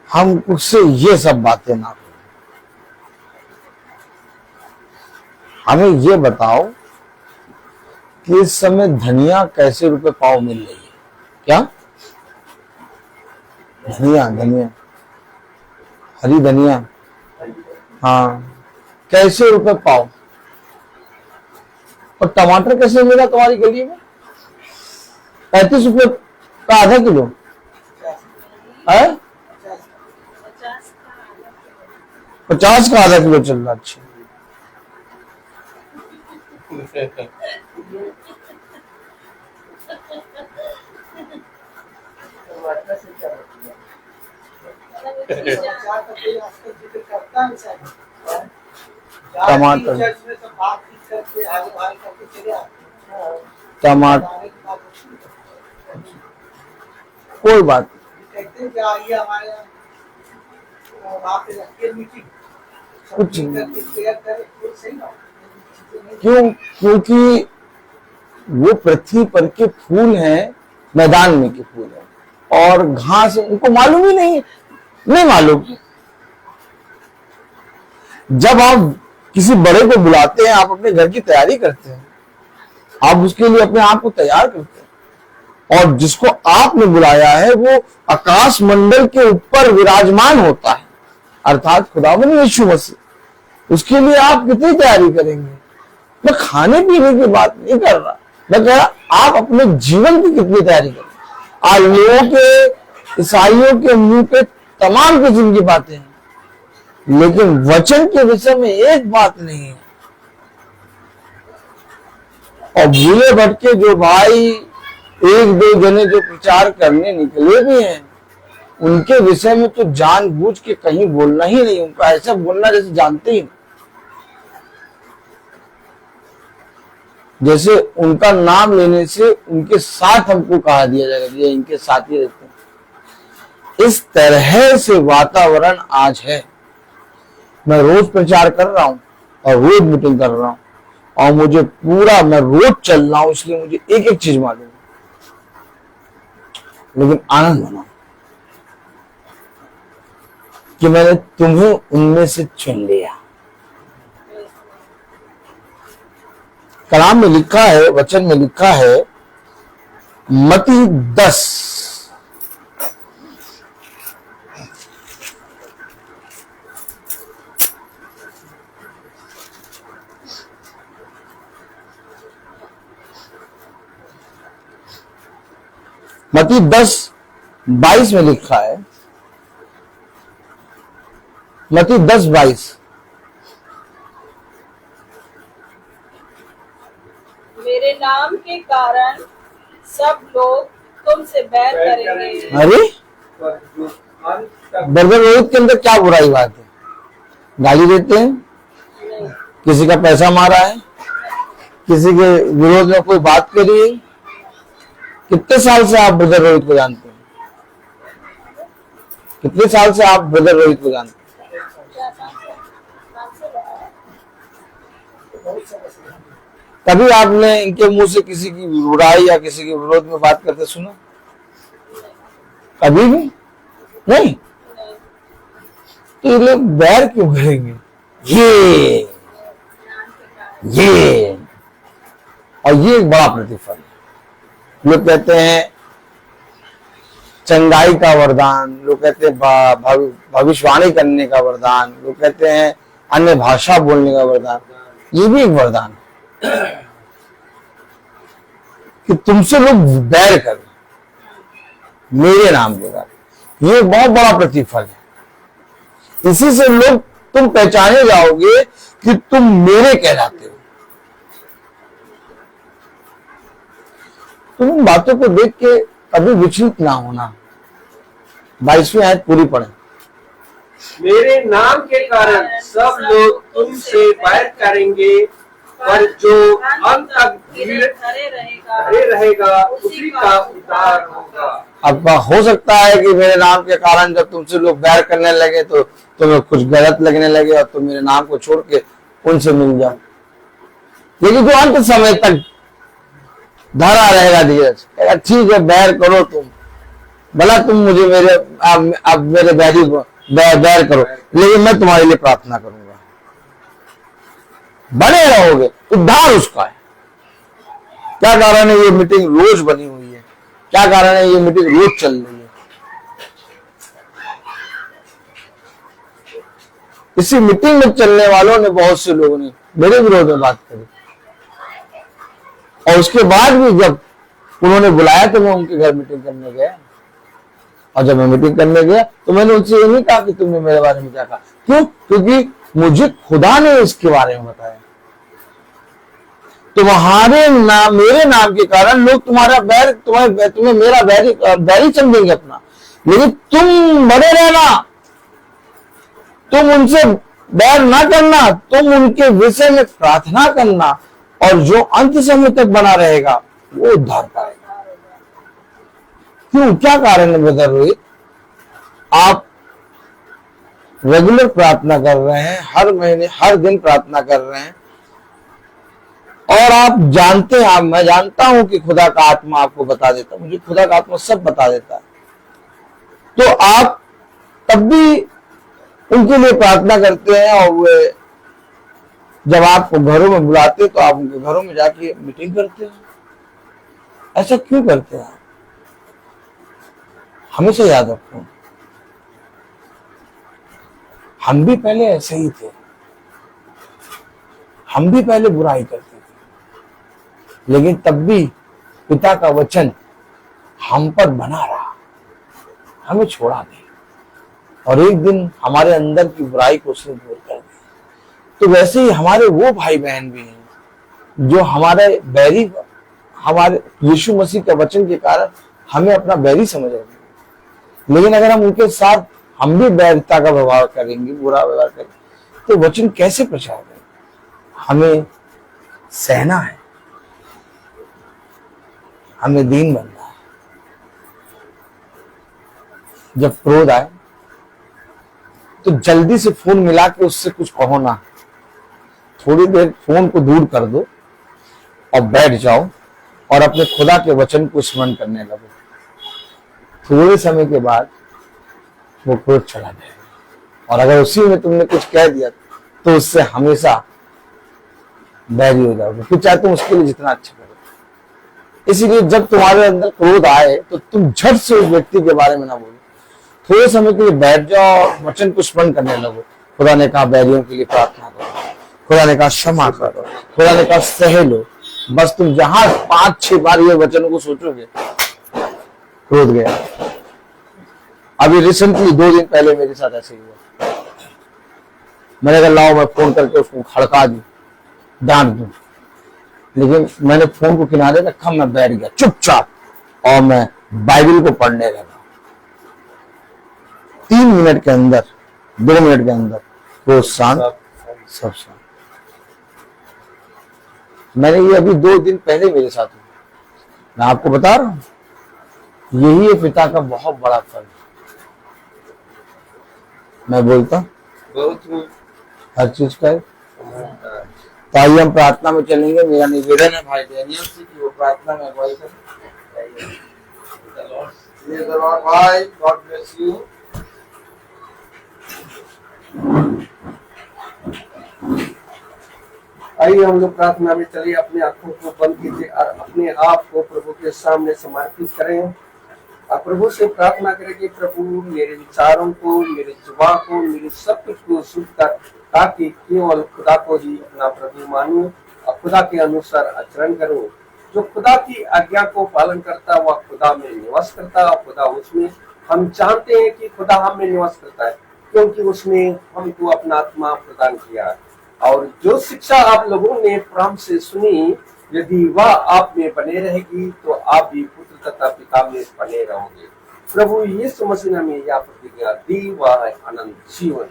हम उससे ये सब बातें ना करें। हमें ये बताओ कि इस समय धनिया कैसे रुपए पाव मिल रही है? क्या धनिया? धनिया, हरी धनिया, हाँ, कैसे रुपए पाव? और टमाटर कैसे मिला तुम्हारी गली में? 35 रुपए का आधा किलो है? 50 का आधा किलो चल रहा। अच्छा, समाचार का कोई आजकल जिक्र करता है शायद। टमाटर, चर्च में सब बातचीत करके हाल हाल करके चले आते हैं। टमाटर, आने की बात होती है। कोई बात कहते हैं कि आइए हमारे यहाँ वहाँ पे रखिए मीटिंग, कुछ सब करके शेयर करें, कोई सही बात नहीं। क्यों? क्योंकि वो पृथ्वी पर के फूल हैं, मैदान में के फूल हैं, और घास उनको मालूम ही नहीं मालूम। जब आप किसी बड़े को बुलाते हैं, आप अपने घर की तैयारी करते हैं, आप उसके लिए अपने आप को तैयार करते हैं, और जिसको आपने बुलाया है वो आकाश मंडल के ऊपर विराजमान होता है, अर्थात खुदावंद यीशु मसीह। उसके लिए आप कितनी तैयारी करेंगे? मैं खाने पीने की बात नहीं कर रहा, मैं कह रहा आप अपने जीवन की कितनी तैयारी करें। आज लोगों के, ईसाइयों के मुंह पे तमाम किस्म की बातें हैं, लेकिन वचन के विषय में एक बात नहीं है। और भूले भटके जो भाई, एक दो जने जो प्रचार करने निकले भी हैं, उनके विषय में तो जानबूझ के कहीं बोलना ही नहीं, उनका ऐसा बोलना जैसे जानते ही नहीं, जैसे उनका नाम लेने से उनके साथ हमको कहा दिया जाएगा, ये इनके साथ ही रहते हैं। इस तरह से वातावरण आज है। मैं रोज प्रचार कर रहा हूं और रोज मीटिंग कर रहा हूं, और मुझे पूरा, मैं रोज चल रहा हूं, इसलिए मुझे एक एक चीज मालूम है, लेकिन आनंद मनाओ कि मैंने तुम्हें उनमें से चुन लिया। कलाम में लिखा है, वचन में लिखा है, मत्ती 10 मत्ती 10:22 में लिखा है, मत्ती 10:22, मेरे नाम के कारण सब लोग तुमसे बैर करेंगे। अरे पर जो अंत तक ब्रदर रोहित के अंदर क्या बुराई बात है? गाली देते हैं, नहीं, किसी का पैसा मारा है, किसी के विरोध में कोई बात करी है। कितने साल से आप ब्रदर रोहित को जानते हैं? कितने साल से आप ब्रदर रोहित को जानते हैं? क्या नाम से बताया? कभी आपने इनके मुंह से किसी की बुराई या किसी के विरोध में बात करते सुना? कभी भी नहीं। तो ये लोग बैर क्यों करेंगे? ये और ये एक बड़ा प्रतिफल है। लोग कहते हैं चंगाई का वरदान, लोग कहते हैं भविष्यवाणी करने का वरदान, लोग कहते हैं अन्य भाषा बोलने का वरदान। ये भी एक वरदान है कि तुमसे लोग बैर करें मेरे नाम के कारण। ये बहुत बड़ा प्रतिफल है। इसी से लोग, तुम पहचाने जाओगे कि तुम मेरे कहलाते हो। तुम इन बातों को देख के कभी विचलित ना होना। 22वीं आयत पूरी पढ़े। मेरे नाम के कारण सब लोग तुमसे बैर करेंगे, पर जो अंत तक धीरे खड़े रहेगा उसी का उद्धार होगा। अब हो सकता है कि मेरे नाम के कारण जब तुमसे लोग बैर करने लगे तो तुम्हें कुछ गलत लगने लगे और तुम मेरे नाम को छोड़ के उनसे मिल जाओ, लेकिन जो अंत समय तक धरा रहेगा धीरज, ठीक है बैर करो तुम, भला तुम मुझे मेरे अब मेरे बैरी बैर करो, लेकिन मैं तुम्हारे लिए प्रार्थना करूंगा, बने रहोगे, उद्धार उसका है। क्या कारण है ये मीटिंग रोज बनी हुई है? क्या कारण है ये मीटिंग रोज चल रही है? इसी मीटिंग में चलने वालों ने, बहुत से लोगों ने मेरे विरोध में बात करी, और उसके बाद भी जब उन्होंने बुलाया तो मैं उनके घर मीटिंग करने गया, और जब मैं मीटिंग करने गया तो मैंने उनसे ये नहीं कहा कि तुमने मेरे बारे में क्या कहा। क्यों? क्योंकि मुझे खुदा ने इसके बारे में बताया। तुम्हारे नाम, मेरे नाम के कारण लोग तुम्हारा बैर, तुम्हें मेरा बैरी समझेंगे अपना, लेकिन तुम बड़े रहना, तुम उनसे बैर ना करना, तुम उनके विषय में प्रार्थना करना, और जो अंत समय तक बना रहेगा वो उद्धार पाएगा। क्यों? क्या कारण है ब्रदर रोहित? आप रेगुलर प्रार्थना कर रहे हैं, हर महीने हर दिन प्रार्थना कर रहे हैं, और आप जानते हैं, मैं जानता हूं कि खुदा का आत्मा आपको बता देता, मुझे खुदा का आत्मा सब बता देता है, तो आप तब भी उनके लिए प्रार्थना करते हैं, और वे जब आपको घरों में बुलाते तो आप उनके घरों में जाके मीटिंग करते हैं। ऐसा क्यों करते हैं? हमेशा याद रखो, हम भी पहले ऐसे ही थे, हम भी पहले बुराई करते थे, लेकिन तब भी पिता का वचन हम पर बना रहा, हमें छोड़ा नहीं, और एक दिन हमारे अंदर की बुराई को उसने दूर कर दिया। तो वैसे ही हमारे वो भाई बहन भी हैं जो हमारे बैरी, हमारे यीशु मसीह के वचन के कारण हमें अपना बैरी समझ रहे हैं, लेकिन अगर हम उनके साथ हम भी बैरिता का व्यवहार करेंगे, बुरा व्यवहार करेंगे, तो वचन कैसे प्रचार करेंगे? हमें सहना है, हमें दीन बनना है। जब क्रोध आए तो जल्दी से फोन मिला के उससे कुछ कहो ना, थोड़ी देर फोन को दूर कर दो और बैठ जाओ और अपने खुदा के वचन को स्मरण करने लगो। थोड़े समय के बाद वो क्रोध चला जाएगा, और अगर उसी में तुमने कुछ कह दिया तो उससे हमेशा बैरी हो जाओगे, फिर चाहे तुम उसके लिए जितना अच्छा करो। इसीलिए जब तुम्हारे अंदर क्रोध आए तो तुम झट से उस व्यक्ति के बारे में ना बोलो, थोड़े समय के लिए बैठ जाओ और वचन को स्मरण करने लगो। खुदा ने कहा बैरियों के लिए प्रार्थना करो, खुदा ने कहा क्षमा करो, खुदा ने कहा सह लो। बस तुम जहां 5-6 बार ये वचन को सोचोगे, क्रोध गया। अभी रिसेंटली 2 दिन पहले मेरे साथ ऐसे ही हुआ। मैंने कहा लाओ मैं फोन करके उसको खड़का दूं, डांट दूं, लेकिन मैंने फोन को किनारे रखा, मैं बैठ गया चुपचाप और मैं बाइबल को पढ़ने लगा। 3 मिनट के अंदर, 2 मिनट के अंदर वो शांत, सब शांत। मैंने ये अभी 2 दिन पहले मेरे साथ हुआ, मैं आपको बता रहा हूं, यही है पिता का बहुत बड़ा फर्ज। मैं बोलता बहुत हर चीज का है। तो आइए हम प्रार्थना में चलेंगे। मेरा निवेदन है भाई डैनियल से कि वो प्रार्थना में अगुवाई करें। भाई गॉड ब्लेस यू। आइए हम लोग प्रार्थना में चलिए, अपने आंखों को बंद कीजिए और अपने आप को प्रभु के सामने समर्पित करें और प्रभु से प्रार्थना करें कि प्रभु मेरे विचारों को, मेरे जुबान को, मेरे सब कुछ को शुद्ध कर, ताकि केवल खुदा को ही अपना प्रभु मानूं और खुदा के अनुसार आचरण करूं। जो खुदा की आज्ञा को पालन करता वह खुदा में निवास करता और खुदा उसमें। हम चाहते हैं कि खुदा हम में निवास करता है, क्योंकि उसने हमको अपना आत्मा प्रदान किया। और जो शिक्षा आप लोगों ने प्रारंभ से सुनी, यदि वह आप में बने रहेगी तो आप भी पुत्र तथा पिता में बने रहोगे। प्रभु यीशु मसीह ने हमें यह प्रतिज्ञा दी, वह है अनंत जीवन।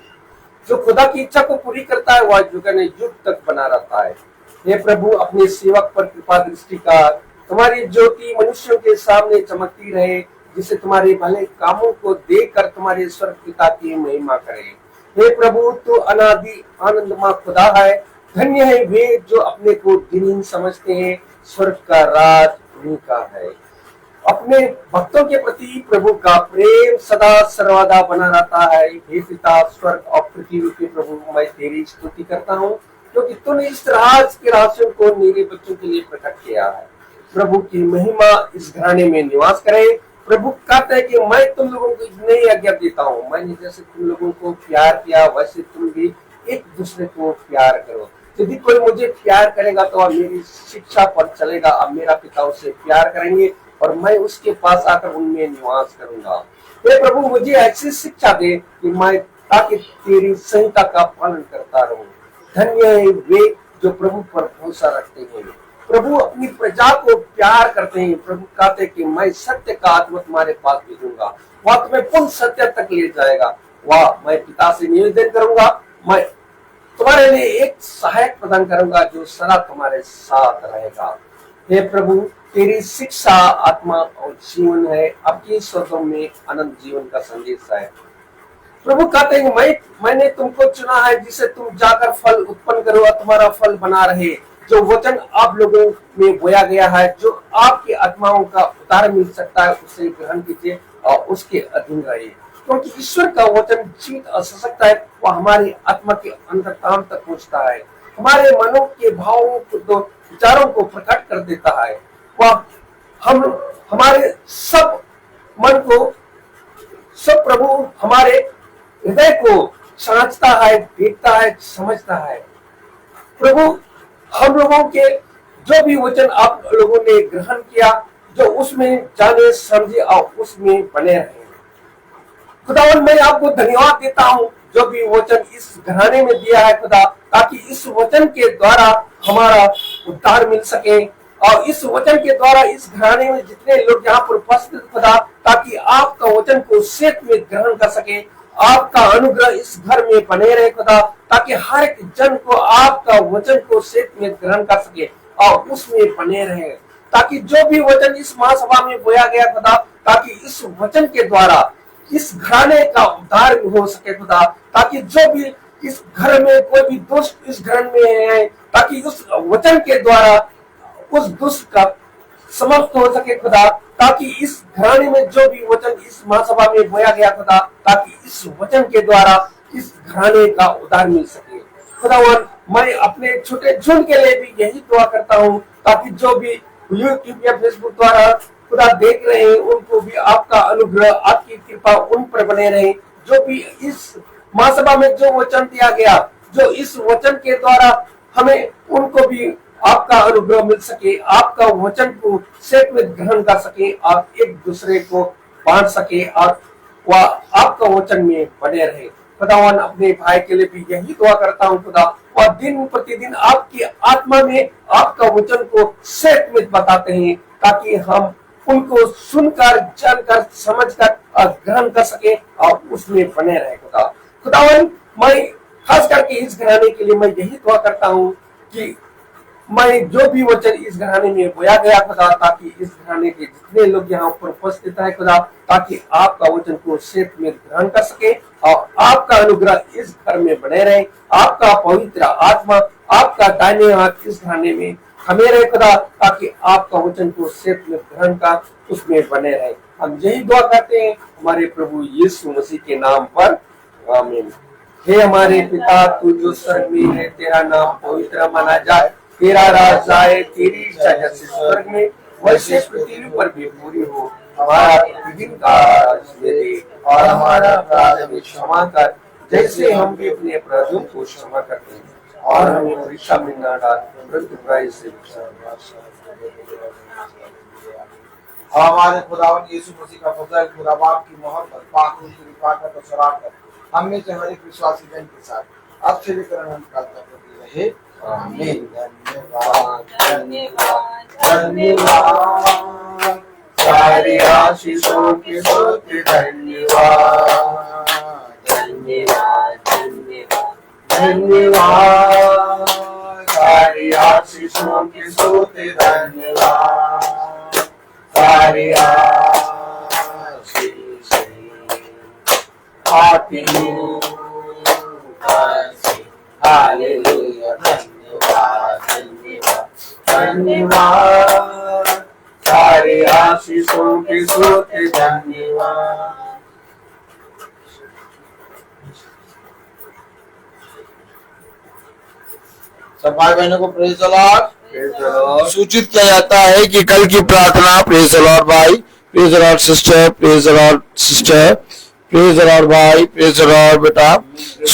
जो खुदा की इच्छा को पूरी करता है वह युग ने युग तक बना रहता है। हे प्रभु, अपने सेवक पर कृपा दृष्टि का, तुम्हारी ज्योति मनुष्यों के सामने चमकती रहे, जिससे तुम्हारे भले कामों को देखकर तुम्हारे स्वर्ग पिता की महिमा करे। हे प्रभु, तू अनादि आनंदमय खुदा है। धन्य है वे जो अपने को दिनहीन समझते हैं, स्वर्ग का राज उन्हीं का है। अपने भक्तों के प्रति प्रभु का प्रेम सदा सर्वदा बना रहता है। हे पिता, स्वर्ग और पृथ्वी के प्रभु, मैं तेरी स्तुति करता हूँ, क्योंकि तूने इस राज के रहस्यों को मेरे बच्चों के लिए प्रकट किया है। प्रभु की महिमा इस घराने में निवास करे। प्रभु कहते हैं कि मैं तुम लोगों को नई आज्ञा देता हूँ, मैंने जैसे तुम लोगों को प्यार किया वैसे तुम भी एक दूसरे को प्यार करो। यदि कोई मुझे प्यार करेगा तो वह मेरी शिक्षा पर चलेगा, अब मेरा पिता उसे प्यार करेंगे और मैं उसके पास आकर उनमें निवास करूंगा। हे प्रभु, मुझे ऐसी शिक्षा दे कि मैं ताकि तेरी संहिता का पालन करता रहूं। धन्य है वे जो प्रभु पर भरोसा रखते हैं, प्रभु अपनी प्रजा को प्यार करते हैं। प्रभु कहते हैं कि मैं सत्य का आत्मा तुम्हारे पास भेजूंगा, वह तुम्हें पूर्ण सत्य तक ले जाएगा। वह मैं पिता से निवेदन करूंगा, मैं तुम्हारे लिए एक सहायक प्रदान करूंगा जो सदा तुम्हारे साथ रहेगा। हे प्रभु, तेरी शिक्षा आत्मा और जीवन है, आपके शब्दों में अनंत जीवन का संदेश है। प्रभु कहते हैं मैंने तुमको चुना है जिसे तुम जाकर फल उत्पन्न करो और तुम्हारा फल बना रहे। जो वचन आप लोगों में बोया गया है, जो आपकी आत्माओं का उतार मिल सकता है, उसे ग्रहण कीजिए और उसके अधीन रहिए, क्योंकि ईश्वर का वचन जीवित और सशक्त है। वह हमारी आत्मा के अंतरतम तक पहुंचता है, हमारे मनों के भावों को, विचारों को प्रकट कर देता है। वह हमारे सब मन को, सब प्रभु हमारे हृदय को समझता है, देखता है, समझता है। प्रभु, हम लोगों के जो भी वचन आप लोगों ने ग्रहण किया, जो उसमें जाने समझे और उसमें बने रहे। खुदावन, मैं आपको धन्यवाद देता हूँ जो भी वचन इस घराने में दिया है खुदा, ताकि इस वचन के द्वारा हमारा उद्धार मिल सके और इस वचन के द्वारा इस घराने में जितने लोग यहाँ पर उपस्थित खुदा, ताकि आपका वचन को सेत में ग्रहण कर सके, आपका अनुग्रह इस घर में बने रहे खुदा, ताकि हर एक जन को आपका वचन को सेत में ग्रहण कर सके और उसमें बने रहे, ताकि जो भी वचन इस महासभा में बोया गया खुदा, ताकि इस वचन के द्वारा इस घराने का उद्धार हो सके खुदा, ताकि जो भी इस घर में कोई भी दुष्ट इस घर में है, ताकि उस वचन के द्वारा उस दुष्ट का समाप्त हो सके खुदा, ताकि इस घराने में जो भी वचन इस महासभा में बोया गया खुदा, ताकि इस वचन के द्वारा इस घराने का उद्धार मिल सके। खुदावन, मैं अपने छोटे झुंड के लिए भी यही दुआ करता हूँ, ताकि जो भी यूट्यूब या फेसबुक द्वारा खुदा देख रहे हैं, उनको भी आपका अनुग्रह, आपकी कृपा उन पर बने रहे। जो भी इस महासभा में जो वचन दिया गया, जो इस वचन के द्वारा हमें, उनको भी आपका अनुग्रह मिल सके, आपका वचन को सेत में ग्रहण कर सके और एक दूसरे को बांट सके और वह आपका वचन में बने रहे। खुदावन, अपने भाई के लिए भी यही दुआ करता हूँ खुदा, और दिन प्रतिदिन आपकी आत्मा में आपका वचन को सेत में बताते हैं, ताकि हम उनको सुनकर, जानकर, समझकर ग्रहण कर सके और उसमें बने रहे खुदा। खुदावन, मैं खास करके इस घराने के लिए मैं यही दुआ करता हूँ कि मैं जो भी वचन इस घराने में बोया गया खुदा, ताकि इस घराने के जितने लोग यहाँ पर उपस्थित है खुदा, ताकि आपका वचन को सेत में ग्रहण कर सके और आपका अनुग्रह इस घर में बने रहे, आपका पवित्र आत्मा, आपका दाहिने हाथ इस घराने में हमें रहे खुदा, ताकि आपका वचन को सेत में ग्रहण कर उसमें बने रहे। हम यही दुआ करते हैं हमारे प्रभु यीशु मसीह के नाम पर, आमीन। हे हमारे पिता, तू जो स्वर्ग में है, तेरा नाम पवित्र माना जाए, तेरा राज आए, तेरी इच्छा जैसे स्वर्ग में वैसे पृथ्वी पर भी पूरी हो। हमारा प्रतिदिन का आज दे और हमारा अपराध हमें क्षमा कर, जैसे हम भी अपने अपराधों को क्षमा करते हैं, और हमें परीक्षा में न डाल, परंतु बुराई से बचा। हमारे खुदावन यीशु मसीह का फजल, खुदा बाप की मोहब्बत, पाक रूह की रिफाकत और शराफत हम में से हर एक विश्वासी जन के साथ अब से लेकर अनंत काल तक बनी रहे। आमीन। धन्यवाद, धन्यवाद, धन्यवाद। सारी आशीषों की स्तुति धन्यवाद धन्यवाद धन्यवाद धन्यवाद सारी आशीषों की स्तुति धन्यवाद सारी आशीषें आती हूँ हालेलुया धन्यवाद धन्यवाद धन्यवाद सारी आशीषों की स्तुति धन्यवाद। सब भाई बहनों को praise the Lord. Praise the Lord. सूचित किया जाता है कि कल की प्रार्थना, प्रेज द लॉर्ड भाई, praise the Lord sister, praise the Lord sister, praise the Lord भाई, प्रेज द लॉर्ड बेटा।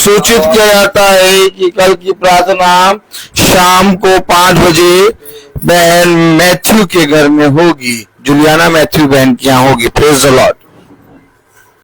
सूचित किया जाता है कि कल की प्रार्थना शाम को 5 बजे बहन मैथ्यू के घर में होगी, जुलियाना मैथ्यू बहन के यहाँ होगी। Praise the Lord.